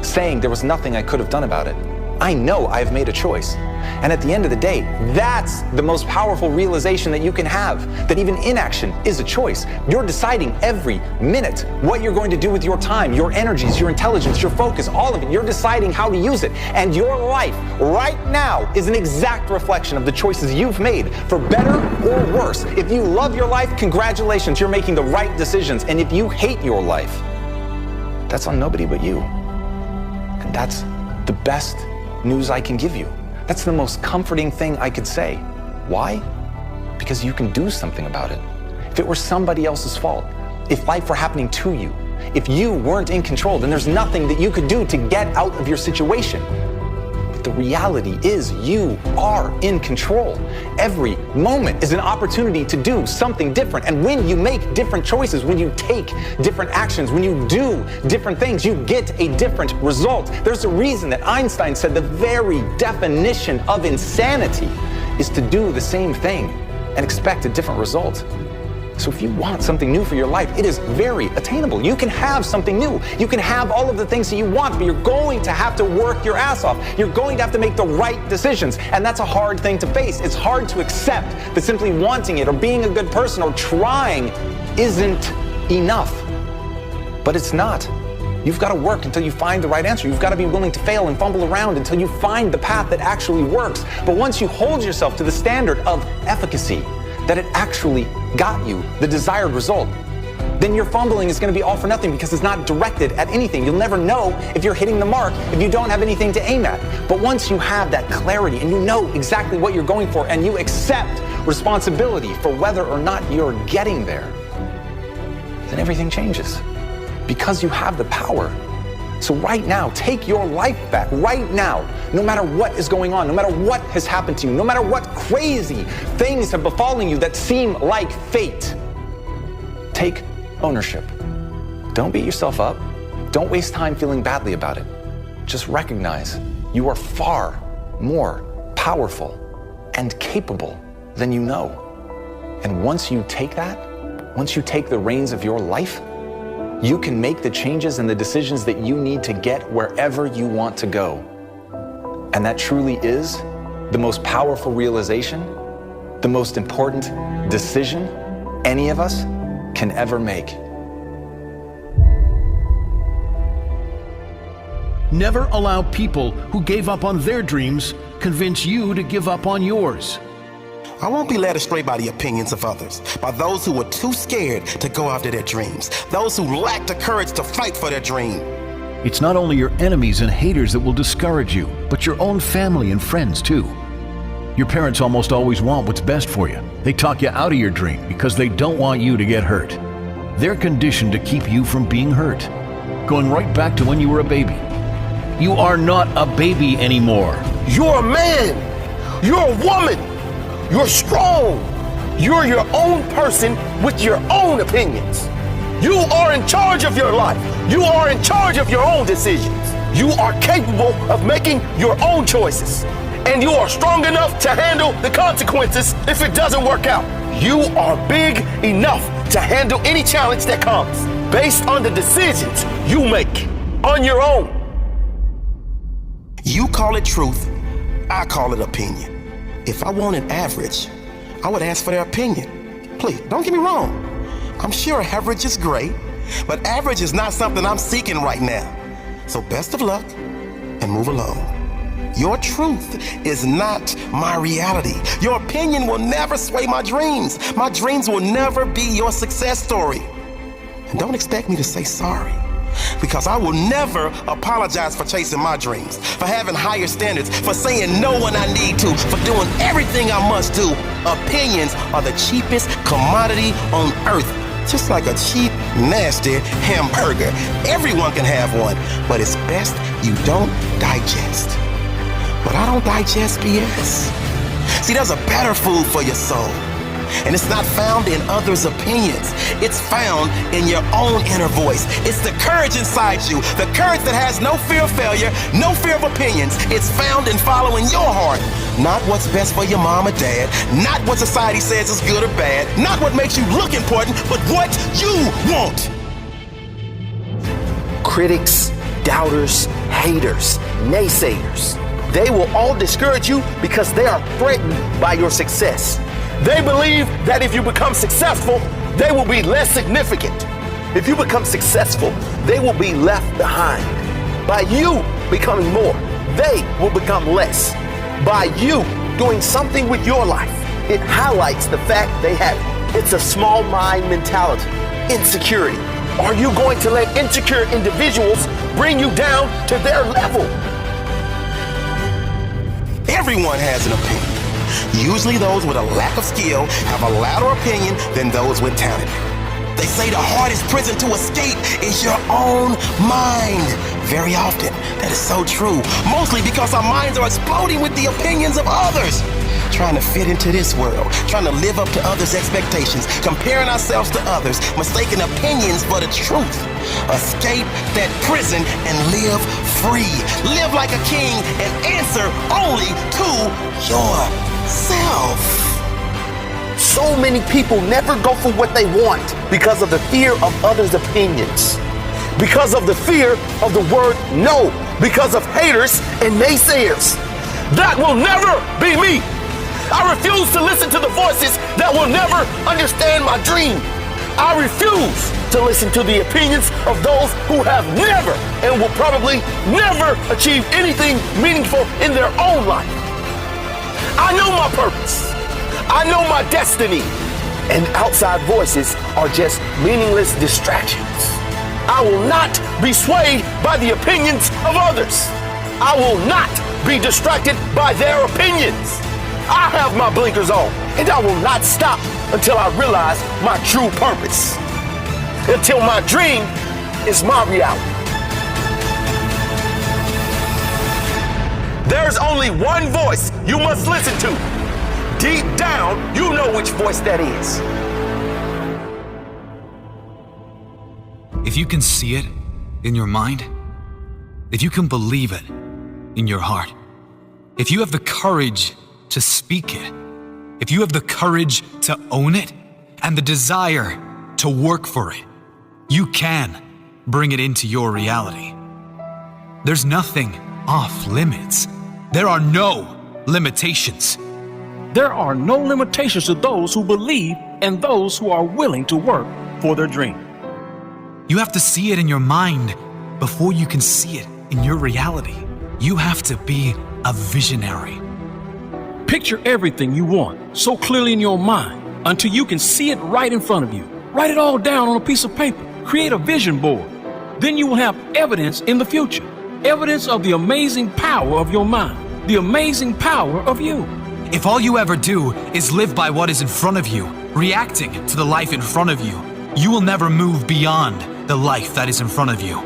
saying there was nothing I could have done about it. I know I've made a choice. And at the end of the day, that's the most powerful realization that you can have, that even inaction is a choice. You're deciding every minute what you're going to do with your time, your energies, your intelligence, your focus, all of it. You're deciding how to use it. And your life right now is an exact reflection of the choices you've made, for better or worse. If you love your life, congratulations, you're making the right decisions. And if you hate your life, that's on nobody but you. And that's the best news I can give you. That's the most comforting thing I could say. Why? Because you can do something about it. If it were somebody else's fault, if life were happening to you, if you weren't in control, then there's nothing that you could do to get out of your situation. But the reality is you are in control. Every moment is an opportunity to do something different. And when you make different choices, when you take different actions, when you do different things, you get a different result. There's a reason that Einstein said the very definition of insanity is to do the same thing and expect a different result. So if you want something new for your life, it is very attainable. You can have something new. You can have all of the things that you want, but you're going to have to work your ass off. You're going to have to make the right decisions. And that's a hard thing to face. It's hard to accept that simply wanting it or being a good person or trying isn't enough. But it's not. You've got to work until you find the right answer. You've got to be willing to fail and fumble around until you find the path that actually works. But once you hold yourself to the standard of efficacy, that it actually got you the desired result, then your fumbling is going to be all for nothing because it's not directed at anything. You'll never know if you're hitting the mark if you don't have anything to aim at. But once you have that clarity and you know exactly what you're going for and you accept responsibility for whether or not you're getting there, then everything changes because you have the power. So right now, take your life back right now, no matter what is going on, no matter what has happened to you, no matter what crazy things have befallen you that seem like fate. Take ownership. Don't beat yourself up. Don't waste time feeling badly about it. Just recognize you are far more powerful and capable than you know. And once you take that, once you take the reins of your life, you can make the changes and the decisions that you need to get wherever you want to go. And that truly is the most powerful realization, the most important decision any of us can ever make. Never allow people who gave up on their dreams convince you to give up on yours. I won't be led astray by the opinions of others, by those who are too scared to go after their dreams, those who lack the courage to fight for their dream. It's not only your enemies and haters that will discourage you, but your own family and friends too. Your parents almost always want what's best for you. They talk you out of your dream because they don't want you to get hurt. They're conditioned to keep you from being hurt, going right back to when you were a baby. You are not a baby anymore. You're a man. You're a woman. You're strong. You're your own person with your own opinions. You are in charge of your life. You are in charge of your own decisions. You are capable of making your own choices. And you are strong enough to handle the consequences if it doesn't work out. You are big enough to handle any challenge that comes based on the decisions you make on your own. You call it truth, I call it opinion. If I wanted average, I would ask for their opinion. Please, don't get me wrong. I'm sure average is great, but average is not something I'm seeking right now. So best of luck and move along. Your truth is not my reality. Your opinion will never sway my dreams. My dreams will never be your success story. And don't expect me to say sorry, because I will never apologize for chasing my dreams, for having higher standards, for saying no when I need to, for doing everything I must do. Opinions are the cheapest commodity on earth. Just like a cheap, nasty hamburger. Everyone can have one, but it's best you don't digest. But I don't digest BS. See, there's a better food for your soul. And it's not found in others' opinions. It's found in your own inner voice. It's the courage inside you, the courage that has no fear of failure, no fear of opinions. It's found in following your heart. Not what's best for your mom or dad, not what society says is good or bad, not what makes you look important, but what you want. Critics, doubters, haters, naysayers. They will all discourage you because they are threatened by your success. They believe that if you become successful, they will be less significant. If you become successful, they will be left behind. By you becoming more, they will become less. By you doing something with your life, it highlights the fact they have it. It's a small mind mentality, insecurity. Are you going to let insecure individuals bring you down to their level? Everyone has an opinion. Usually those with a lack of skill have a louder opinion than those with talent. They say the hardest prison to escape is your own mind. Very often, that is so true. Mostly because our minds are exploding with the opinions of others. Trying to fit into this world, trying to live up to others' expectations, comparing ourselves to others, mistaking opinions for the truth. Escape that prison and live free. Live like a king and answer only to yourself. So many people never go for what they want because of the fear of others' opinions, because of the fear of the word no, because of haters and naysayers. That will never be me. I refuse to listen to the voices that will never understand my dream. I refuse to listen to the opinions of those who have never and will probably never achieve anything meaningful in their own life. I know my purpose. I know my destiny. And outside voices are just meaningless distractions. I will not be swayed by the opinions of others. I will not be distracted by their opinions. I have my blinkers on, and I will not stop until I realize my true purpose. Until my dream is my reality. There's only one voice you must listen to. Deep down, you know which voice that is. If you can see it in your mind, if you can believe it in your heart, if you have the courage to speak it, if you have the courage to own it and the desire to work for it, you can bring it into your reality. There's nothing off limits. There are no limitations. There are no limitations to those who believe and those who are willing to work for their dream. You have to see it in your mind before you can see it in your reality. You have to be a visionary. Picture everything you want so clearly in your mind until you can see it right in front of you. Write it all down on a piece of paper. Create a vision board. Then you will have evidence in the future. Evidence of the amazing power of your mind. The amazing power of you. If all you ever do is live by what is in front of you, reacting to the life in front of you, you will never move beyond the life that is in front of you.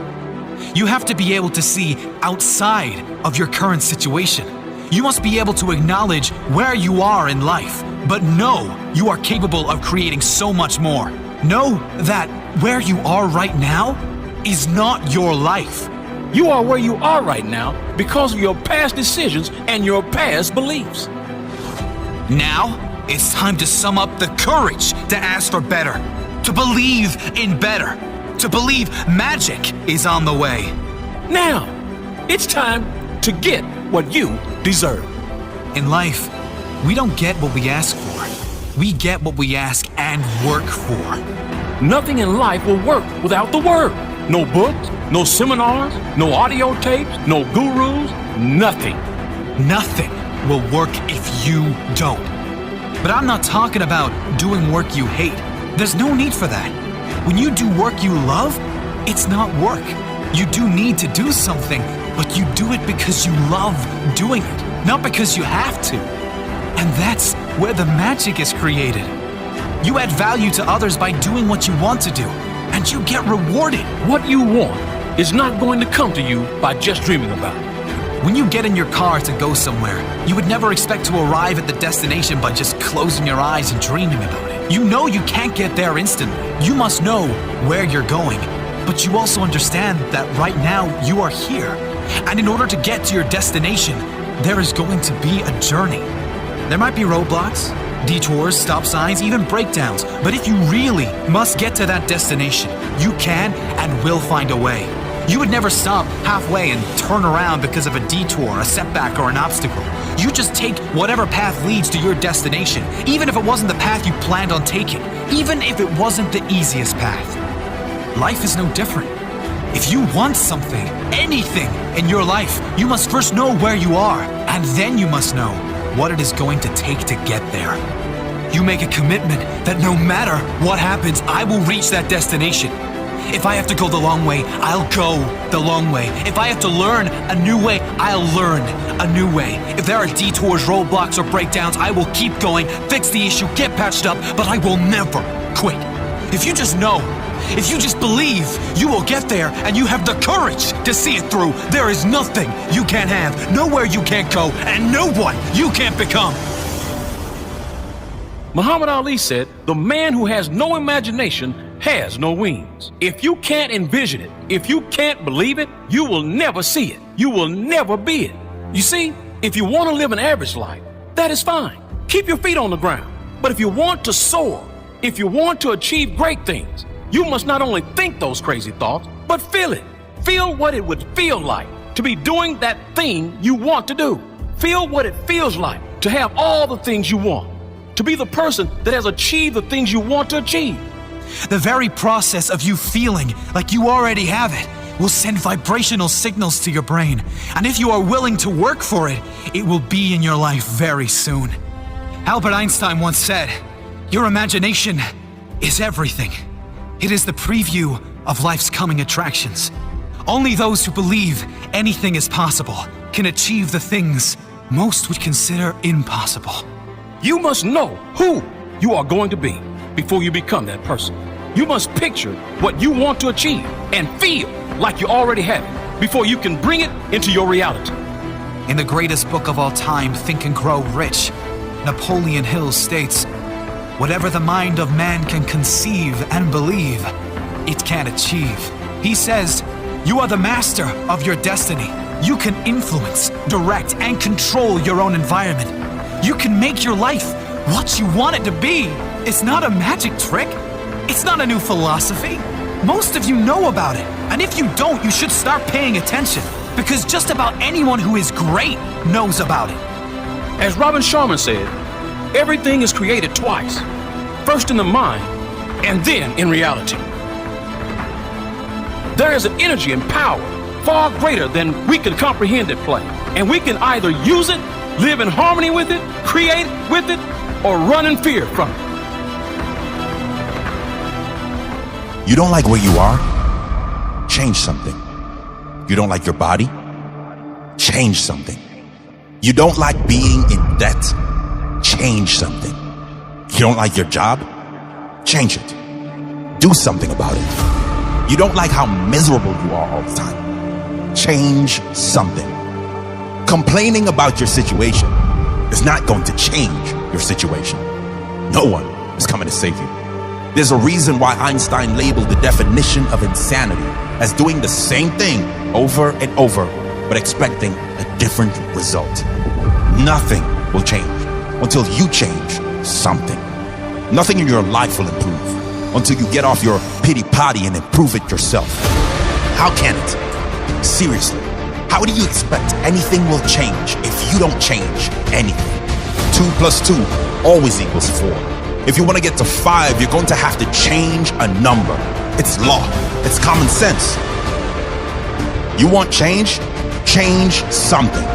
You have to be able to see outside of your current situation. You must be able to acknowledge where you are in life, but know you are capable of creating so much more. Know that where you are right now is not your life. You are where you are right now because of your past decisions and your past beliefs. Now, it's time to sum up the courage to ask for better, to believe in better, to believe magic is on the way. Now, it's time to get what you deserve. In life, we don't get what we ask for. We get what we ask and work for. Nothing in life will work without the word. No books, no seminars, no audio tapes, no gurus, nothing. Nothing will work if you don't. But I'm not talking about doing work you hate. There's no need for that. When you do work you love, it's not work. You do need to do something, but you do it because you love doing it, not because you have to. And that's where the magic is created. You add value to others by doing what you want to do, and you get rewarded. What you want is not going to come to you by just dreaming about it. When you get in your car to go somewhere, you would never expect to arrive at the destination by just closing your eyes and dreaming about it. You know you can't get there instantly. You must know where you're going, but you also understand that right now you are here. And in order to get to your destination, there is going to be a journey. There might be roadblocks, detours, stop signs, even breakdowns. But if you really must get to that destination, you can and will find a way. You would never stop halfway and turn around because of a detour, a setback, or an obstacle. You just take whatever path leads to your destination, even if it wasn't the path you planned on taking, even if it wasn't the easiest path. Life is no different. If you want something, anything in your life, you must first know where you are, and then you must know what it is going to take to get there. You make a commitment that no matter what happens, I will reach that destination. If I have to go the long way, I'll go the long way. If I have to learn a new way, I'll learn a new way. If there are detours, roadblocks, or breakdowns, I will keep going, fix the issue, get patched up, but I will never quit. If you just know, if you just believe, you will get there, and you have the courage to see it through. There is nothing you can't have, nowhere you can't go, and no one you can't become. Muhammad Ali said, "The man who has no imagination has no wings." If you can't envision it, if you can't believe it, you will never see it. You will never be it. You see, if you want to live an average life, that is fine. Keep your feet on the ground. But if you want to soar, if you want to achieve great things, you must not only think those crazy thoughts, but feel it. Feel what it would feel like to be doing that thing you want to do. Feel what it feels like to have all the things you want, to be the person that has achieved the things you want to achieve. The very process of you feeling like you already have it will send vibrational signals to your brain. And if you are willing to work for it, it will be in your life very soon. Albert Einstein once said, "Your imagination is everything. It is the preview of life's coming attractions. Only those who believe anything is possible can achieve the things most would consider impossible." You must know who you are going to be before you become that person. You must picture what you want to achieve and feel like you already have it before you can bring it into your reality. In the greatest book of all time, Think and Grow Rich, Napoleon Hill states, "Whatever the mind of man can conceive and believe, it can achieve." He says, "You are the master of your destiny. You can influence, direct, and control your own environment. You can make your life what you want it to be." It's not a magic trick. It's not a new philosophy. Most of you know about it. And if you don't, you should start paying attention, because just about anyone who is great knows about it. As Robin Sharma said, everything is created twice. First in the mind, and then in reality. There is an energy and power far greater than we can comprehend at play. And we can either use it, live in harmony with it, create with it, or run in fear from it. You don't like where you are? Change something. You don't like your body? Change something. You don't like being in debt? Change something. You don't like your job? Change it. Do something about it. You don't like how miserable you are all the time? Change something. Complaining about your situation is not going to change your situation. No one is coming to save you. There's a reason why Einstein labeled the definition of insanity as doing the same thing over and over, but expecting a different result. Nothing will change until you change something. Nothing in your life will improve until you get off your pity potty and improve it yourself. How can it? Seriously, how do you expect anything will change if you don't change anything? 2 + 2 always equals 4. If you want to get to 5, you're going to have to change a number. It's law. It's common sense. You want change? Change something.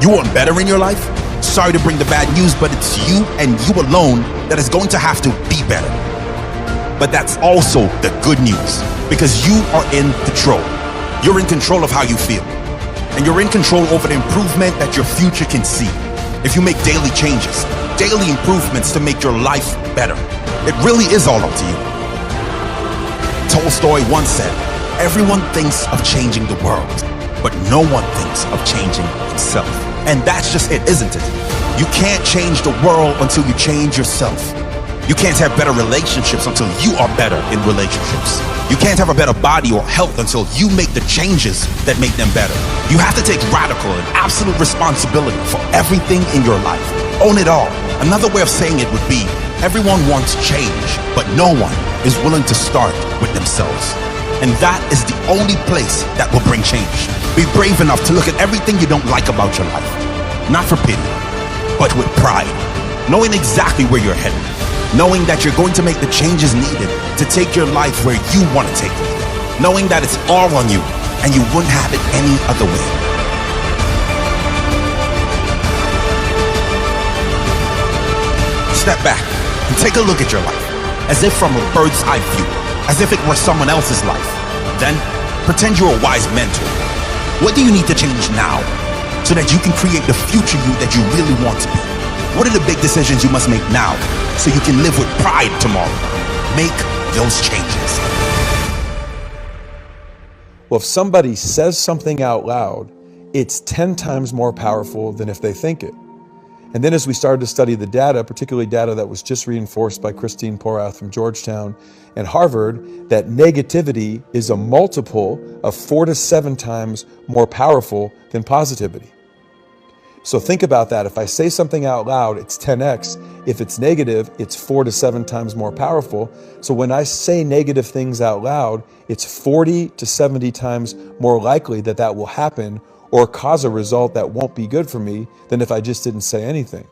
You want better in your life? Sorry to bring the bad news, but it's you and you alone that is going to have to be better. But that's also the good news, because you are in control. You're in control of how you feel. And you're in control over the improvement that your future can see. If you make daily changes, daily improvements to make your life better, it really is all up to you. Tolstoy once said, "Everyone thinks of changing the world, but no one thinks of changing himself." And that's just it, isn't it? You can't change the world until you change yourself. You can't have better relationships until you are better in relationships. You can't have a better body or health until you make the changes that make them better. You have to take radical and absolute responsibility for everything in your life. Own it all. Another way of saying it would be, everyone wants change, but no one is willing to start with themselves. And that is the only place that will bring change. Be brave enough to look at everything you don't like about your life. Not for pity, but with pride. Knowing exactly where you're headed. Knowing that you're going to make the changes needed to take your life where you want to take it. Knowing that it's all on you and you wouldn't have it any other way. Step back and take a look at your life, as if from a bird's eye view, as if it were someone else's life. Then, pretend you're a wise mentor. What do you need to change now so that you can create the future you that you really want to be? What are the big decisions you must make now so you can live with pride tomorrow? Make those changes. Well, if somebody says something out loud, it's 10 times more powerful than if they think it. And then as we started to study the data, particularly data that was just reinforced by Christine Porath from Georgetown and Harvard, that negativity is a multiple of 4 to 7 times more powerful than positivity. So think about that. If I say something out loud, it's 10x. If it's negative, it's 4 to 7 times more powerful. So when I say negative things out loud, it's 40 to 70 times more likely that that will happen or cause a result that won't be good for me than if I just didn't say anything.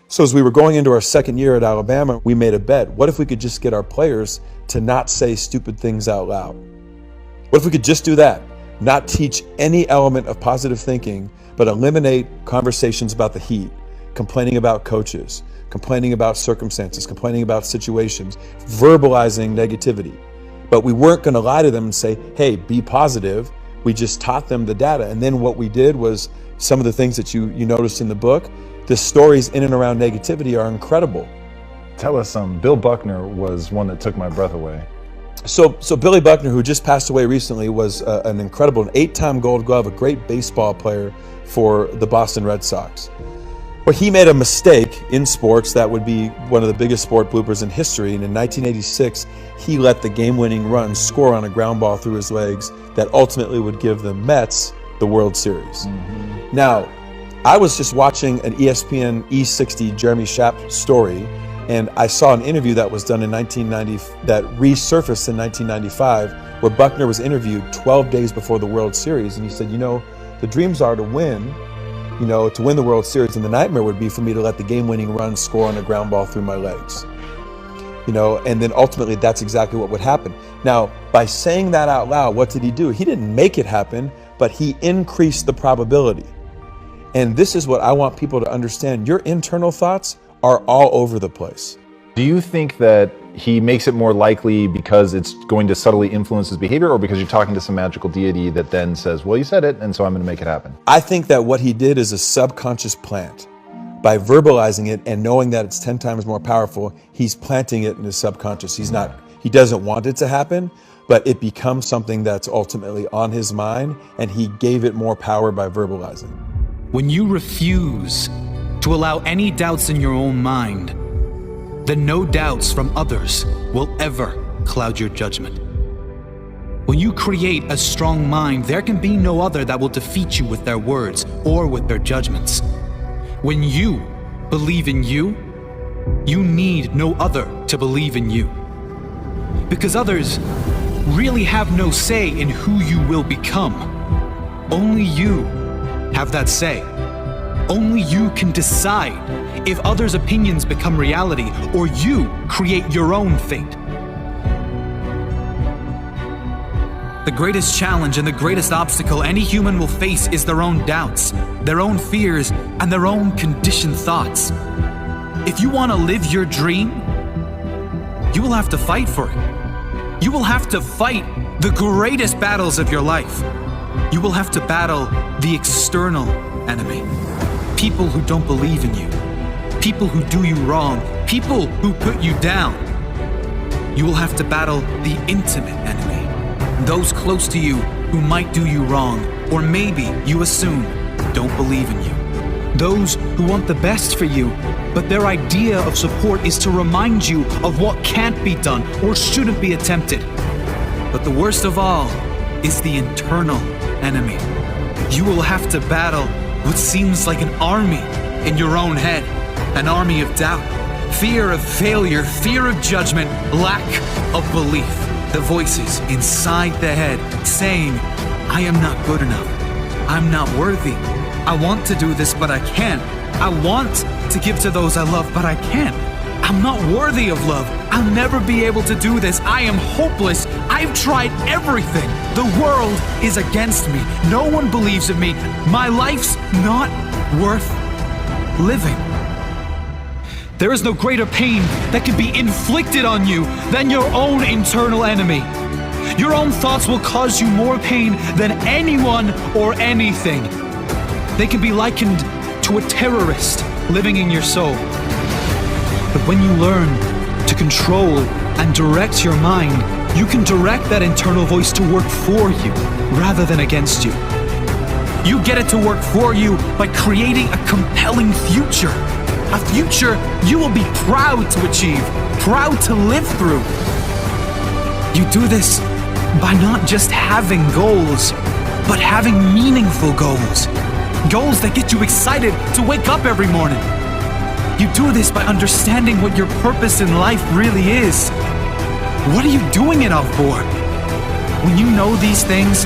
So as we were going into our second year at Alabama, we made a bet. What if we could just get our players to not say stupid things out loud? What if we could just do that? Not teach any element of positive thinking, but eliminate conversations about the heat, complaining about coaches, complaining about circumstances, complaining about situations, verbalizing negativity. But we weren't going to lie to them and say, hey, be positive. We just taught them the data. And then what we did was some of the things that you noticed in the book, the stories in and around negativity are incredible. Tell us some. Bill Buckner was one that took my breath away. So Billy Buckner, who just passed away recently, was an incredible, an 8-time Gold Glove, a great baseball player for the Boston Red Sox. Well, he made a mistake in sports that would be one of the biggest sport bloopers in history. And in 1986, he let the game-winning run score on a ground ball through his legs that ultimately would give the Mets the World Series. Mm-hmm. Now, I was just watching an ESPN E60 Jeremy Schaap story, and I saw an interview that was done in 1990 that resurfaced in 1995, where Buckner was interviewed 12 days before the World Series, and he said, the dreams are to win the World Series, and the nightmare would be for me to let the game-winning run score on a ground ball through my legs. And then ultimately that's exactly what would happen. Now, by saying that out loud, what did he do? He didn't make it happen, but he increased the probability. And this is what I want people to understand. Your internal thoughts are all over the place. Do you think that he makes it more likely because it's going to subtly influence his behavior, or because you're talking to some magical deity that then says, well, you said it, and so I'm going to make it happen? I think that what he did is a subconscious plant. By verbalizing it and knowing that it's 10 times more powerful, he's planting it in his subconscious. He doesn't want it to happen, but it becomes something that's ultimately on his mind, and he gave it more power by verbalizing. When you refuse to allow any doubts in your own mind, then no doubts from others will ever cloud your judgment. When you create a strong mind, there can be no other that will defeat you with their words or with their judgments. When you believe in you, you need no other to believe in you. Because others really have no say in who you will become. Only you have that say. Only you can decide if others' opinions become reality or you create your own fate. The greatest challenge and the greatest obstacle any human will face is their own doubts, their own fears, and their own conditioned thoughts. If you want to live your dream, you will have to fight for it. You will have to fight the greatest battles of your life. You will have to battle the external enemy. People who don't believe in you. People who do you wrong. People who put you down. You will have to battle the intimate enemy. Those close to you who might do you wrong, or maybe you assume don't believe in you. Those who want the best for you, but their idea of support is to remind you of what can't be done or shouldn't be attempted. But the worst of all is the internal enemy. You will have to battle what seems like an army in your own head, an army of doubt, fear of failure, fear of judgment, lack of belief. the voices inside the head saying, I am not good enough. I'm not worthy. I want to do this, but I can't. I want to give to those I love, but I can't. I'm not worthy of love. I'll never be able to do this. I am hopeless. I've tried everything. The world is against me. No one believes in me. My life's not worth living. There is no greater pain that can be inflicted on you than your own internal enemy. Your own thoughts will cause you more pain than anyone or anything. They can be likened to a terrorist living in your soul. But when you learn to control and direct your mind, you can direct that internal voice to work for you rather than against you. You get it to work for you by creating a compelling future. A future you will be proud to achieve, proud to live through. You do this by not just having goals, but having meaningful goals. Goals that get you excited to wake up every morning. You do this by understanding what your purpose in life really is. What are you doing it all for? When you know these things,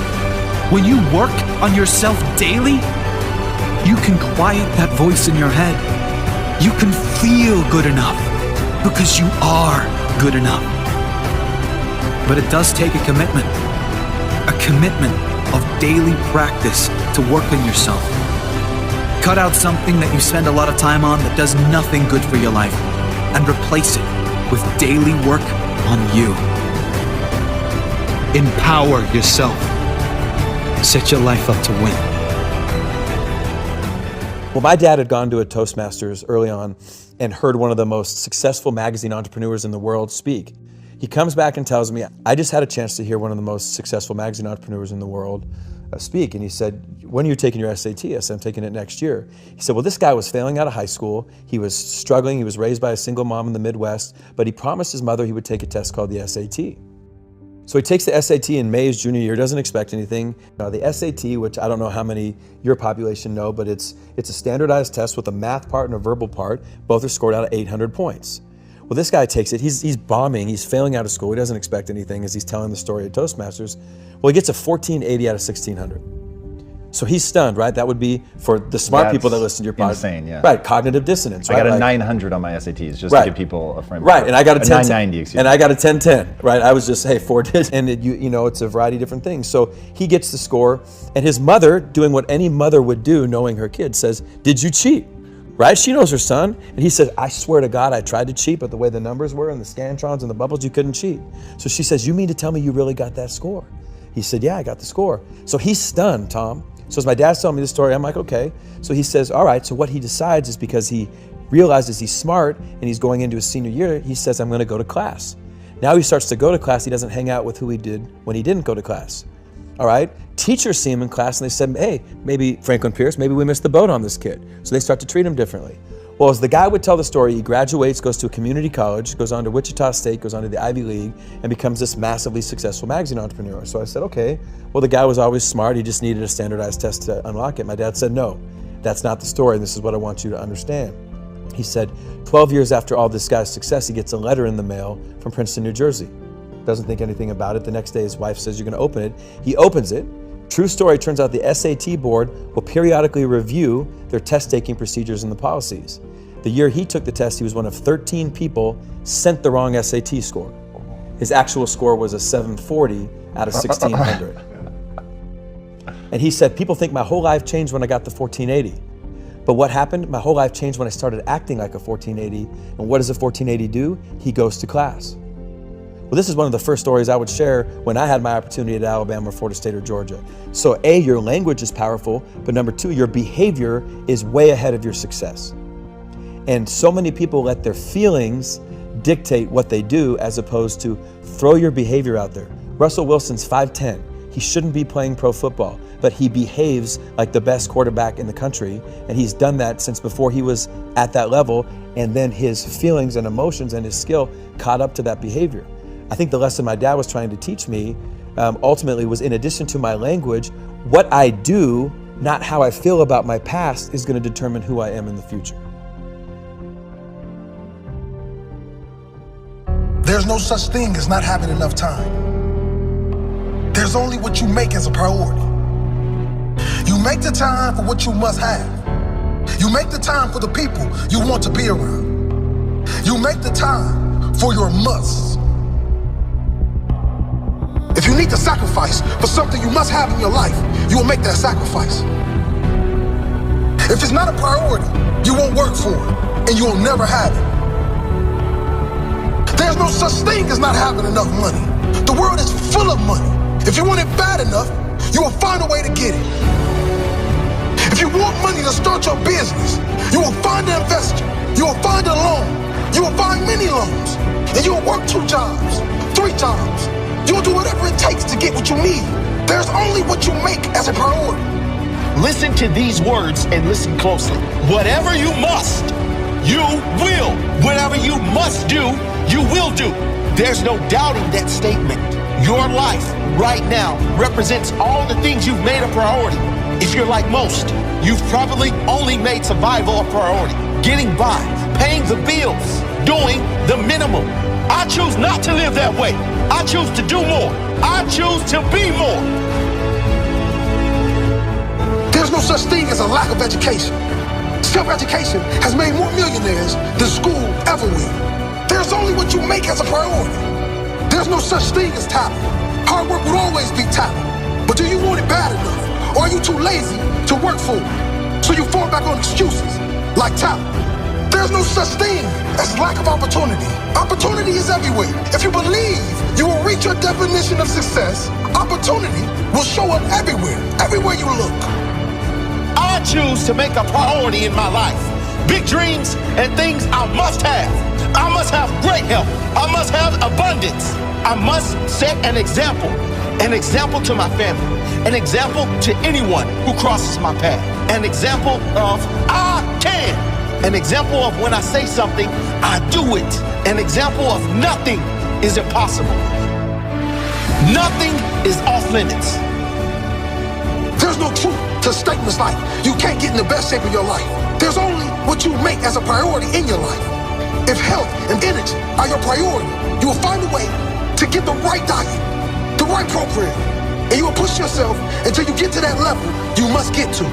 when you work on yourself daily, you can quiet that voice in your head. You can feel good enough because you are good enough. But it does take a commitment of daily practice to work on yourself. Cut out something that you spend a lot of time on that does nothing good for your life and replace it with daily work on you. Empower yourself. Set your life up to win. Well, my dad had gone to a Toastmasters early on and heard one of the most successful magazine entrepreneurs in the world speak. He comes back and tells me, I just had a chance to hear one of the most successful magazine entrepreneurs in the world speak. And he said, when are you taking your SAT? I said, I'm taking it next year. He said, well, this guy was failing out of high school. He was struggling. He was raised by a single mom in the Midwest, but he promised his mother he would take a test called the SAT. So he takes the SAT in May, his junior year, doesn't expect anything. The SAT, which I don't know how many your population know, but it's a standardized test with a math part and a verbal part. Both are scored out of 800 points. Well, this guy takes it, he's bombing, he's failing out of school, he doesn't expect anything as he's telling the story at Toastmasters. Well, he gets a 1480 out of 1600. So he's stunned, right? That would be for the smart people that listen to your podcast. Insane, yeah. Right, cognitive dissonance. I right? got a 900 on my SATs, just to give people a frame. Right, and I got a 990, excuse me. And I got a 1010, right? I was just, hey, 4 digits, and it's a variety of different things. So he gets the score, and his mother, doing what any mother would do, knowing her kid, says, did you cheat? Right? She knows her son. And he said, I swear to God, I tried to cheat, but the way the numbers were and the scantrons and the bubbles, you couldn't cheat. So she says, you mean to tell me you really got that score? He said, yeah, I got the score. So he's stunned, Tom. So as my dad's telling me the story, I'm like, okay. So he says, all right. So what he decides is, because he realizes he's smart and he's going into his senior year, he says, I'm going to go to class. Now he starts to go to class. He doesn't hang out with who he did when he didn't go to class. All right. Teachers see him in class and they said, hey, maybe Franklin Pierce, maybe we missed the boat on this kid. So they start to treat him differently. Well, as the guy would tell the story, he graduates, goes to a community college, goes on to Wichita State, goes on to the Ivy League, and becomes this massively successful magazine entrepreneur. So I said, okay, well, the guy was always smart. He just needed a standardized test to unlock it. My dad said, no, that's not the story. This is what I want you to understand. He said, 12 years after all this guy's success, he gets a letter in the mail from Princeton, New Jersey. Doesn't think anything about it. The next day, his wife says, you're going to open it. He opens it. True story, turns out the SAT board will periodically review their test-taking procedures and the policies. The year he took the test, he was one of 13 people sent the wrong SAT score. His actual score was a 740 out of 1600. And he said, people think my whole life changed when I got the 1480. But what happened? My whole life changed when I started acting like a 1480. And what does a 1480 do? He goes to class. Well, this is one of the first stories I would share when I had my opportunity at Alabama, Florida State, or Georgia. So A, your language is powerful, but number two, your behavior is way ahead of your success. And so many people let their feelings dictate what they do as opposed to throw your behavior out there. Russell Wilson's 5'10". He shouldn't be playing pro football, but he behaves like the best quarterback in the country. And he's done that since before he was at that level. And then his feelings and emotions and his skill caught up to that behavior. I think the lesson my dad was trying to teach me ultimately was, in addition to my language, what I do, not how I feel about my past, is going to determine who I am in the future. There's no such thing as not having enough time. There's only what you make as a priority. You make the time for what you must have. You make the time for the people you want to be around. You make the time for your musts. If you need to sacrifice for something you must have in your life, you will make that sacrifice. If it's not a priority, you won't work for it, and you will never have it. There's no such thing as not having enough money. The world is full of money. If you want it bad enough, you will find a way to get it. If you want money to start your business, you will find an investor. You will find a loan. You will find many loans. And you will work 2 jobs, 3 jobs. You will do whatever it takes to get what you need. There's only what you make as a priority. Listen to these words and listen closely. Whatever you must, you will. Whatever you must do, you will do. There's no doubting that statement. Your life right now represents all the things you've made a priority. If you're like most, you've probably only made survival a priority. Getting by, paying the bills, doing the minimum. I choose not to live that way. I choose to do more. I choose to be more. There's no such thing as a lack of education. Self-education has made more millionaires than school ever will. There's only what you make as a priority. There's no such thing as talent. Hard work will always be talent. But do you want it bad enough? Or are you too lazy to work for it? So you fall back on excuses like talent. There's no such thing as lack of opportunity. Opportunity is everywhere. If you believe you will reach your definition of success, opportunity will show up everywhere you look. I choose to make a priority in my life. Big dreams and things I must have. I must have great health. I must have abundance. I must set an example to my family, an example to anyone who crosses my path, an example of I can, an example of when I say something, I do it, an example of nothing is impossible. Nothing is off limits. There's no truth to statements like you can't get in the best shape of your life. There's only what you make as a priority in your life. If health and energy are your priority, you will find a way to get the right diet, the right program, and you will push yourself until you get to that level you must get to.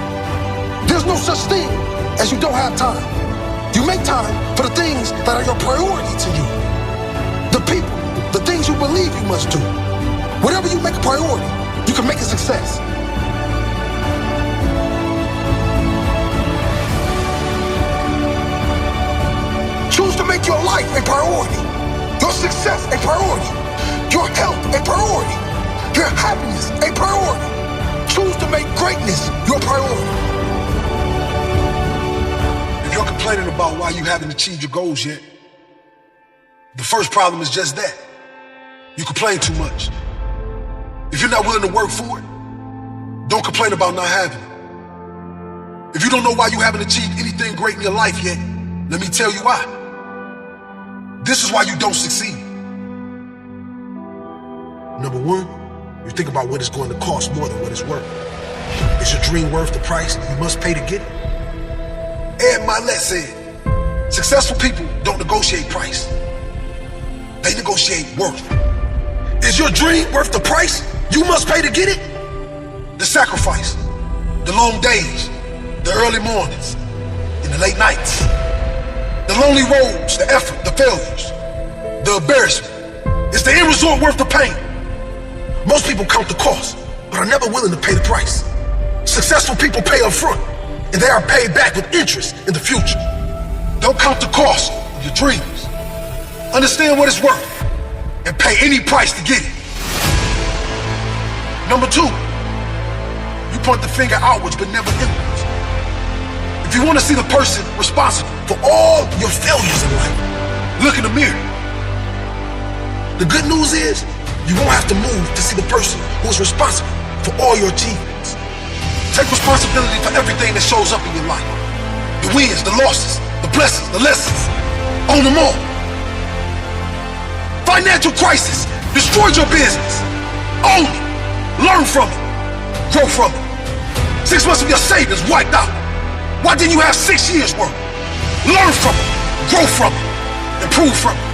There's no such thing as you don't have time. You make time for the things that are your priority to you. The people, the things you believe you must do. Whatever you make a priority, you can make a success. Choose to make your life a priority, your success a priority, your health a priority, your happiness a priority. Choose to make greatness your priority. If you're complaining about why you haven't achieved your goals yet, the first problem is just that. You complain too much. If you're not willing to work for it, don't complain about not having it. If you don't know why you haven't achieved anything great in your life yet, let me tell you why. This is why you don't succeed. Number one, you think about what it's going to cost more than what it's worth. Is your dream worth the price you must pay to get it? Ed Milet said, successful people don't negotiate price. They negotiate worth. Is your dream worth the price you must pay to get it? The sacrifice, the long days, the early mornings, and the late nights. The lonely roads, the effort, the failures, the embarrassment. Is the end result worth the pain? Most people count the cost, but are never willing to pay the price. Successful people pay up front, and they are paid back with interest in the future. Don't count the cost of your dreams. Understand what it's worth, and pay any price to get it. Number two, you point the finger outwards, but never inwards. If you want to see the person responsible for all your failures in life, look in the mirror. The good news is, you won't have to move to see the person who is responsible for all your achievements. Take responsibility for everything that shows up in your life. The wins, the losses, the blessings, the lessons. Own them all. Financial crisis destroyed your business. Own it. Learn from it. Grow from it. 6 months of your savings wiped out. Why didn't you have 6 years worth? Learn from it. Grow from it. Improve from it.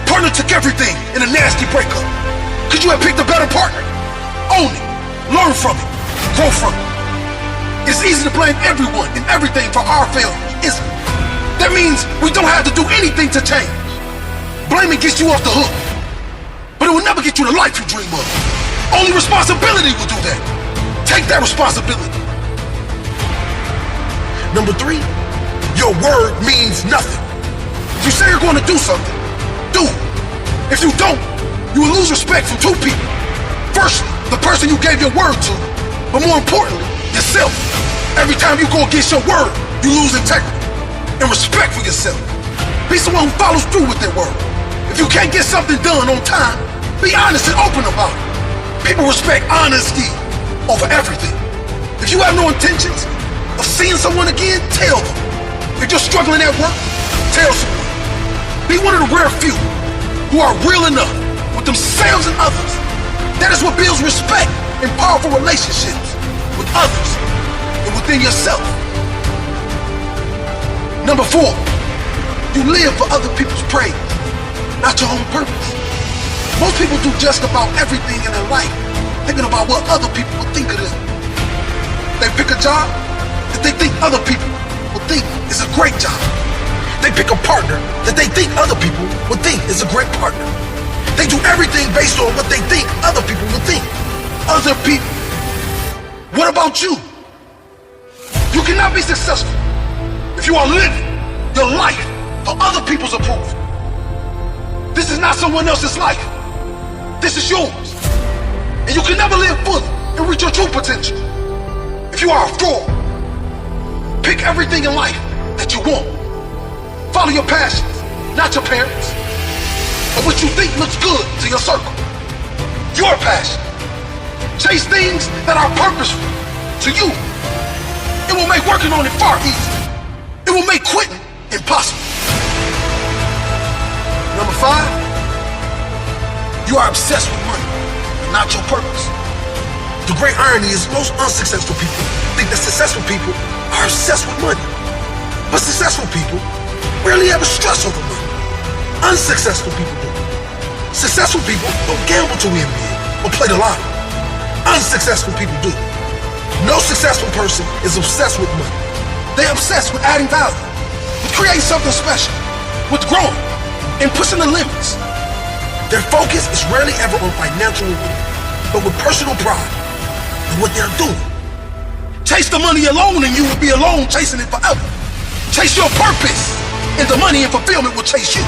Partner took everything in a nasty breakup. Could you have picked a better partner? Own it. Learn from it. Grow from it. It's easy to blame everyone and everything for our failures, isn't it? That means we don't have to do anything to change. Blaming gets you off the hook, but it will never get you the life you dream of. Only responsibility will do that. Take that responsibility. Number 3, your word means nothing. If you say you're going to do something, do it. If you don't, you will lose respect from 2 people. Firstly, the person you gave your word to, but more importantly, yourself. Every time you go against your word, you lose integrity and respect for yourself. Be someone who follows through with their word. If you can't get something done on time, be honest and open about it. People respect honesty over everything. If you have no intentions of seeing someone again, tell them. If you're struggling at work, tell someone. Be one of the rare few who are real enough with themselves and others. That is what builds respect and powerful relationships with others and within yourself. Number 4, you live for other people's praise, not your own purpose. Most people do just about everything in their life thinking about what other people will think of them. They pick a job that they think other people will think is a great job. They pick a partner that they think other people would think is a great partner. They do everything based on what they think other people will think. Other people. What about you? You cannot be successful if you are living your life for other people's approval. This is not someone else's life. This is yours. And you can never live fully and reach your true potential if you are a fraud. Pick everything in life that you want. Follow your passions, not your parents, or what you think looks good to your circle. Your passion. Chase things that are purposeful to you. It will make working on it far easier. It will make quitting impossible. Number 5, you are obsessed with money, not your purpose. The great irony is most unsuccessful people think that successful people are obsessed with money. But successful people rarely ever stress over money. Unsuccessful people do. Successful people don't gamble to win big or play the lottery. Unsuccessful people do. No successful person is obsessed with money. They're obsessed with adding value, with creating something special, with growing, and pushing the limits. Their focus is rarely ever on financial reward, but with personal pride in what they're doing. Chase the money alone and you will be alone chasing it forever. Chase your purpose and the money and fulfillment will chase you.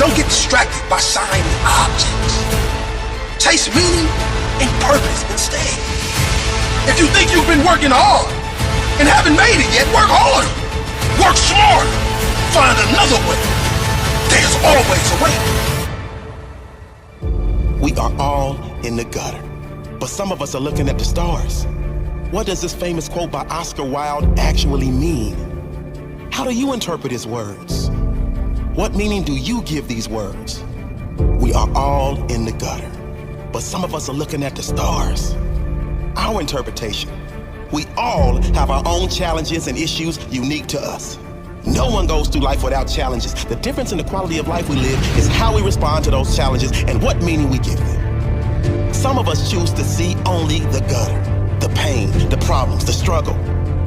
Don't get distracted by shiny objects. Chase meaning and purpose instead. If you think you've been working hard and haven't made it yet, work harder. Work smarter. Find another way. There's always a way. We are all in the gutter, but some of us are looking at the stars. What does this famous quote by Oscar Wilde actually mean? How do you interpret his words? What meaning do you give these words? We are all in the gutter, but some of us are looking at the stars. Our interpretation. We all have our own challenges and issues unique to us. No one goes through life without challenges. The difference in the quality of life we live is how we respond to those challenges and what meaning we give them. Some of us choose to see only the gutter, the pain, the problems, the struggle.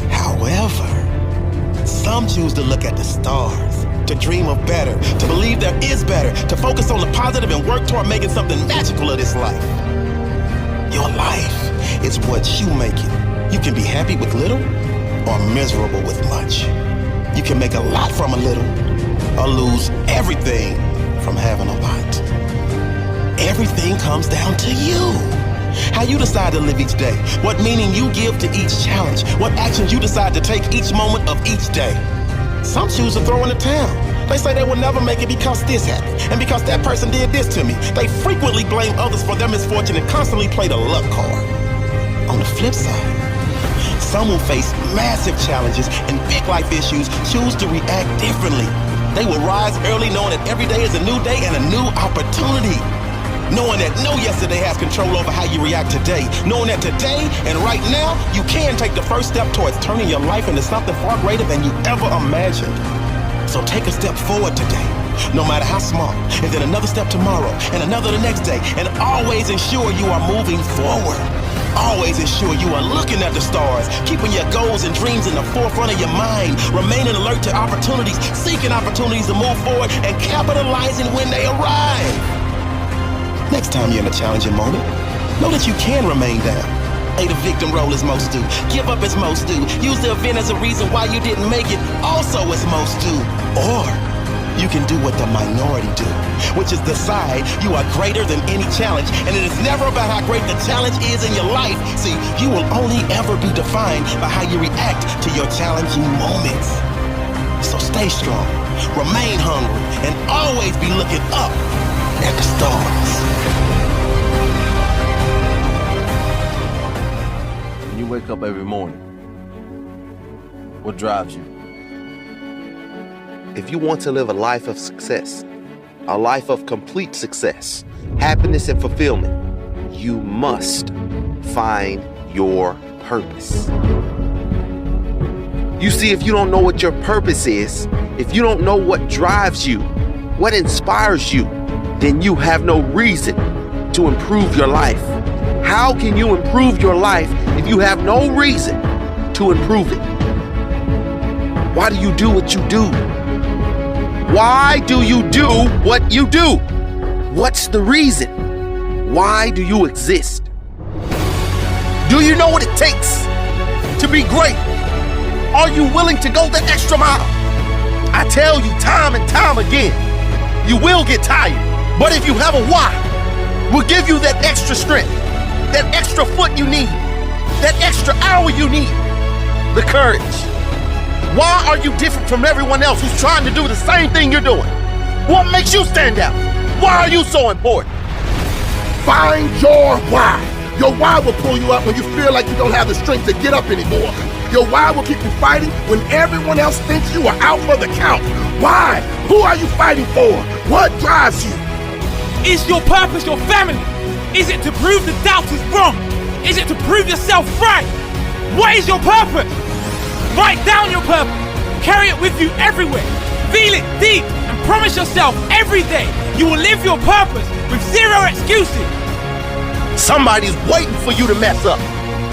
However, some choose to look at the stars, to dream of better, to believe there is better, to focus on the positive and work toward making something magical of this life. Your life is what you make it. You can be happy with little or miserable with much. You can make a lot from a little or lose everything from having a lot. Everything comes down to you. How you decide to live each day, what meaning you give to each challenge, what actions you decide to take each moment of each day. Some choose to throw in the towel. They say they will never make it because this happened, and because that person did this to me. They frequently blame others for their misfortune and constantly play the luck card. On the flip side, some who face massive challenges and big life issues choose to react differently. They will rise early knowing that every day is a new day and a new opportunity. Knowing that no yesterday has control over how you react today. Knowing that today and right now, you can take the first step towards turning your life into something far greater than you ever imagined. So take a step forward today. no matter how small, and then another step tomorrow, and another the next day, and always ensure you are moving forward. Always ensure you are looking at the stars, keeping your goals and dreams in the forefront of your mind, remaining alert to opportunities, seeking opportunities to move forward, and capitalizing when they arrive. Next time you're in a challenging moment, know that you can remain down. Play the victim role as most do. Give up as most do. Use the event as a reason why you didn't make it, also as most do. Or you can do what the minority do, which is decide you are greater than any challenge, and it is never about how great the challenge is in your life. See, you will only ever be defined by how you react to your challenging moments. So stay strong, remain hungry, and always be looking up at the stars. When you wake up every morning, what drives you? If you want to live a life of success, a life of complete success, happiness and fulfillment, you must find your purpose. You see, if you don't know what your purpose is, if you don't know what drives you, what inspires you, then you have no reason to improve your life. How can you improve your life if you have no reason to improve it? Why do you do what you do? Why do you do what you do? What's the reason? Why do you exist? Do you know what it takes to be great? Are you willing to go the extra mile? I tell you time and time again, you will get tired, but if you have a why, we'll give you that extra strength, that extra foot you need, that extra hour you need, the courage. Why are you different from everyone else who's trying to do the same thing you're doing? What makes you stand out? Why are you so important? Find your why. Your why will pull you up when you feel like you don't have the strength to get up anymore. Your why will keep you fighting when everyone else thinks you are out for the count. Why? Who are you fighting for? What drives you? Is your purpose your family? Is it to prove the doubters wrong? Is it to prove yourself right? What is your purpose? Write down your purpose. Carry it with you everywhere. Feel it deep and promise yourself every day you will live your purpose with zero excuses. Somebody's waiting for you to mess up.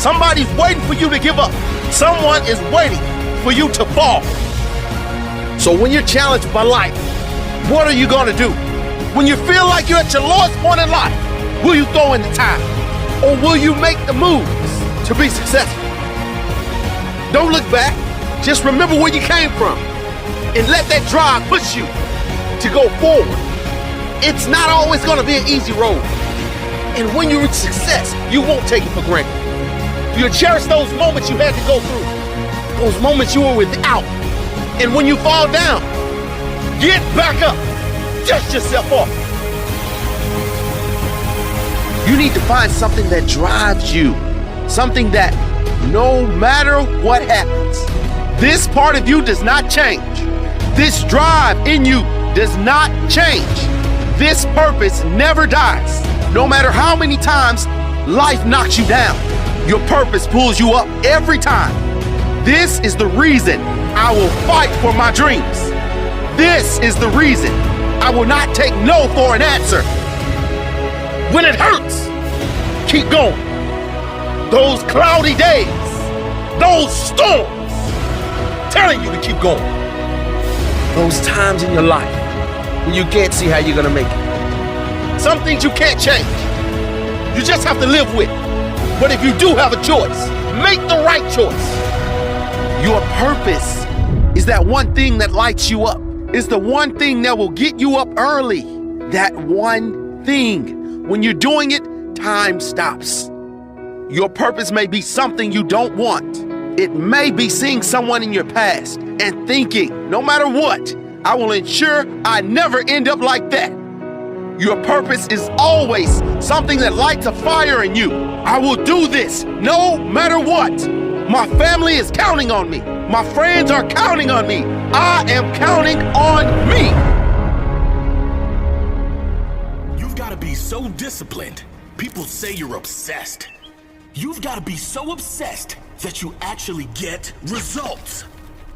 Somebody's waiting for you to give up. Someone is waiting for you to fall. So when you're challenged by life, what are you going to do? When you feel like you're at your lowest point in life, will you throw in the towel? Or will you make the moves to be successful? Don't look back. Just remember where you came from and let that drive push you to go forward. It's not always going to be an easy road. And when you reach success, you won't take it for granted. You'll cherish those moments you had to go through, those moments you were without. And when you fall down, get back up. Dust yourself off. You need to find something that drives you, something that no matter what happens, this part of you does not change. This drive in you does not change. This purpose never dies. No matter how many times life knocks you down, your purpose pulls you up every time. This is the reason I will fight for my dreams. This is the reason I will not take no for an answer. When it hurts, keep going. Those cloudy days, those storms, telling you to keep going. Those times in your life when you can't see how you're gonna make it. Some things you can't change. You just have to live with. But if you do have a choice, make the right choice. Your purpose is that one thing that lights you up. It's the one thing that will get you up early. That one thing. When you're doing it, time stops. Your purpose may be something you don't want. It may be seeing someone in your past and thinking, no matter what, I will ensure I never end up like that. Your purpose is always something that lights a fire in you. I will do this no matter what. My family is counting on me. My friends are counting on me. I am counting on me. You've got to be so disciplined. People say you're obsessed. You've got to be so obsessed that you actually get results.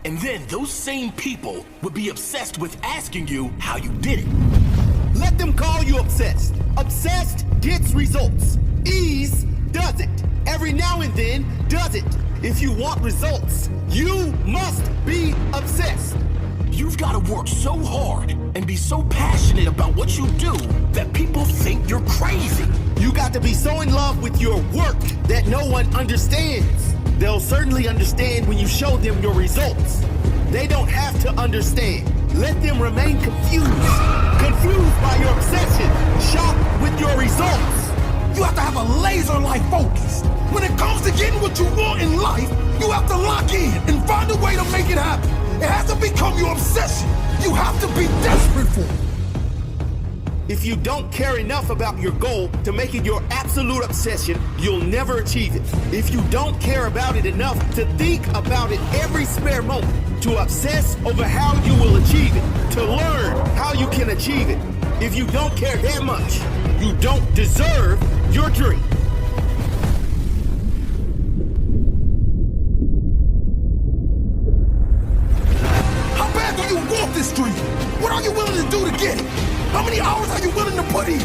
And then those same people would be obsessed with asking you how you did it. Let them call you obsessed. Obsessed gets results. Ease doesn't. Every now and then doesn't. If you want results, you must be obsessed. You've got to work so hard and be so passionate about what you do that people think you're crazy. You got to be so in love with your work that no one understands. They'll certainly understand when you show them your results. They don't have to understand. Let them remain confused. Confused by your obsession. Shocked with your results. You have to have a laser-like focus. When it comes to getting what you want in life, you have to lock in and find a way to make it happen. It has to become your obsession. You have to be desperate for it. If you don't care enough about your goal to make it your absolute obsession, you'll never achieve it. If you don't care about it enough to think about it every spare moment, to obsess over how you will achieve it, to learn how you can achieve it, if you don't care that much, you don't deserve your dream. How bad do you want this dream? What are you willing to do to get it? How many hours are you willing to put in?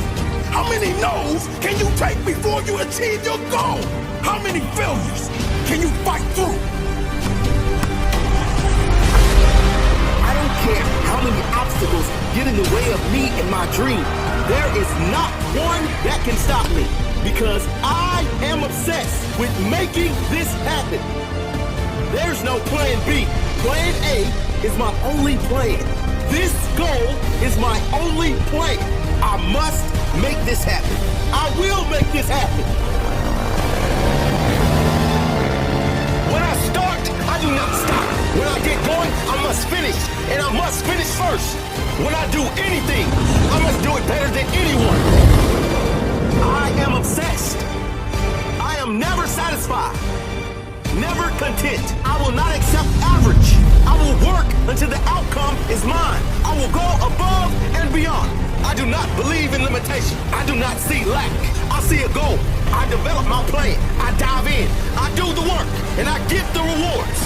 How many no's can you take before you achieve your goal? How many failures can you fight through? I don't care how many obstacles get in the way of me and my dream. There is not one that can stop me because I am obsessed with making this happen. There's no plan B. Plan A is my only plan. This goal is my only plan. I must make this happen. I will make this happen. When I start, I do not stop. When I get going, I must finish. And I must finish first. When I do anything, I must do it better than anyone. I am obsessed. I am never satisfied. Never content. I will not accept average. I will work until the outcome is mine. I will go above and beyond. I do not believe in limitation. I do not see lack. I see a goal. I develop my plan. I dive in. I do the work. And I get the rewards.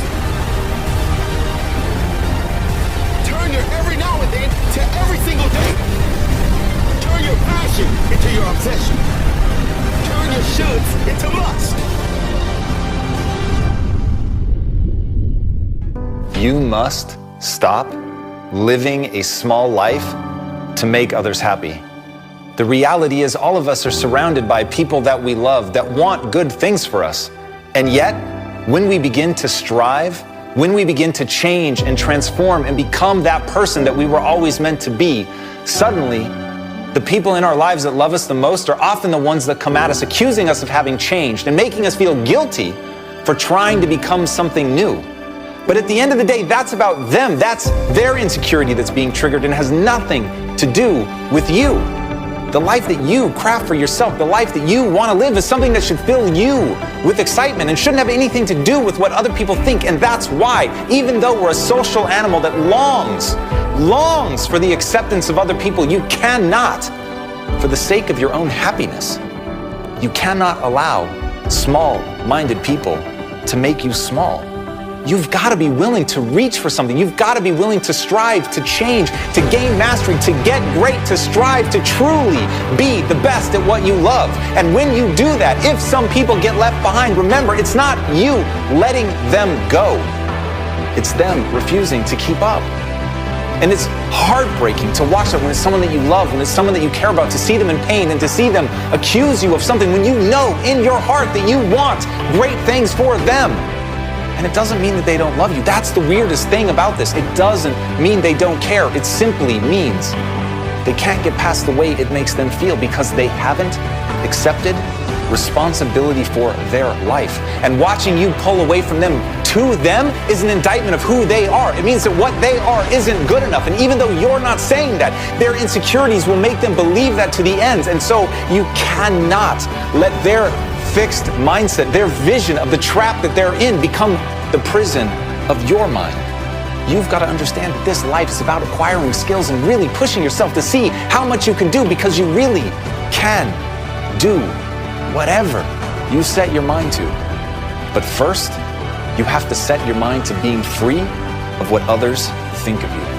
Turn your every now and then to every single day. Turn your passion into your obsession. Turn your shoulds into must. You must stop living a small life to make others happy. The reality is all of us are surrounded by people that we love, that want good things for us. And yet, when we begin to strive, when we begin to change and transform and become that person that we were always meant to be, suddenly, the people in our lives that love us the most are often the ones that come at us accusing us of having changed and making us feel guilty for trying to become something new. But at the end of the day, that's about them. That's their insecurity that's being triggered and has nothing to do with you. The life that you craft for yourself, the life that you want to live is something that should fill you with excitement and shouldn't have anything to do with what other people think. And that's why, even though we're a social animal that longs for the acceptance of other people, you cannot, for the sake of your own happiness, you cannot allow small-minded people to make you small. You've got to be willing to reach for something. You've got to be willing to strive, to change, to gain mastery, to get great, to strive, to truly be the best at what you love. And when you do that, if some people get left behind, remember, it's not you letting them go. It's them refusing to keep up. And it's heartbreaking to watch that when it's someone that you love, when it's someone that you care about, to see them in pain and to see them accuse you of something when you know in your heart that you want great things for them. And it doesn't mean that they don't love you. That's the weirdest thing about this. It doesn't mean they don't care. It simply means they can't get past the way it makes them feel because they haven't accepted responsibility for their life. And watching you pull away from them to them is an indictment of who they are. It means that what they are isn't good enough. And even though you're not saying that, their insecurities will make them believe that to the ends. And so you cannot let their fixed mindset, their vision of the trap that they're in, become the prison of your mind. You've got to understand that this life is about acquiring skills and really pushing yourself to see how much you can do, because you really can do whatever you set your mind to. But first, you have to set your mind to being free of what others think of you.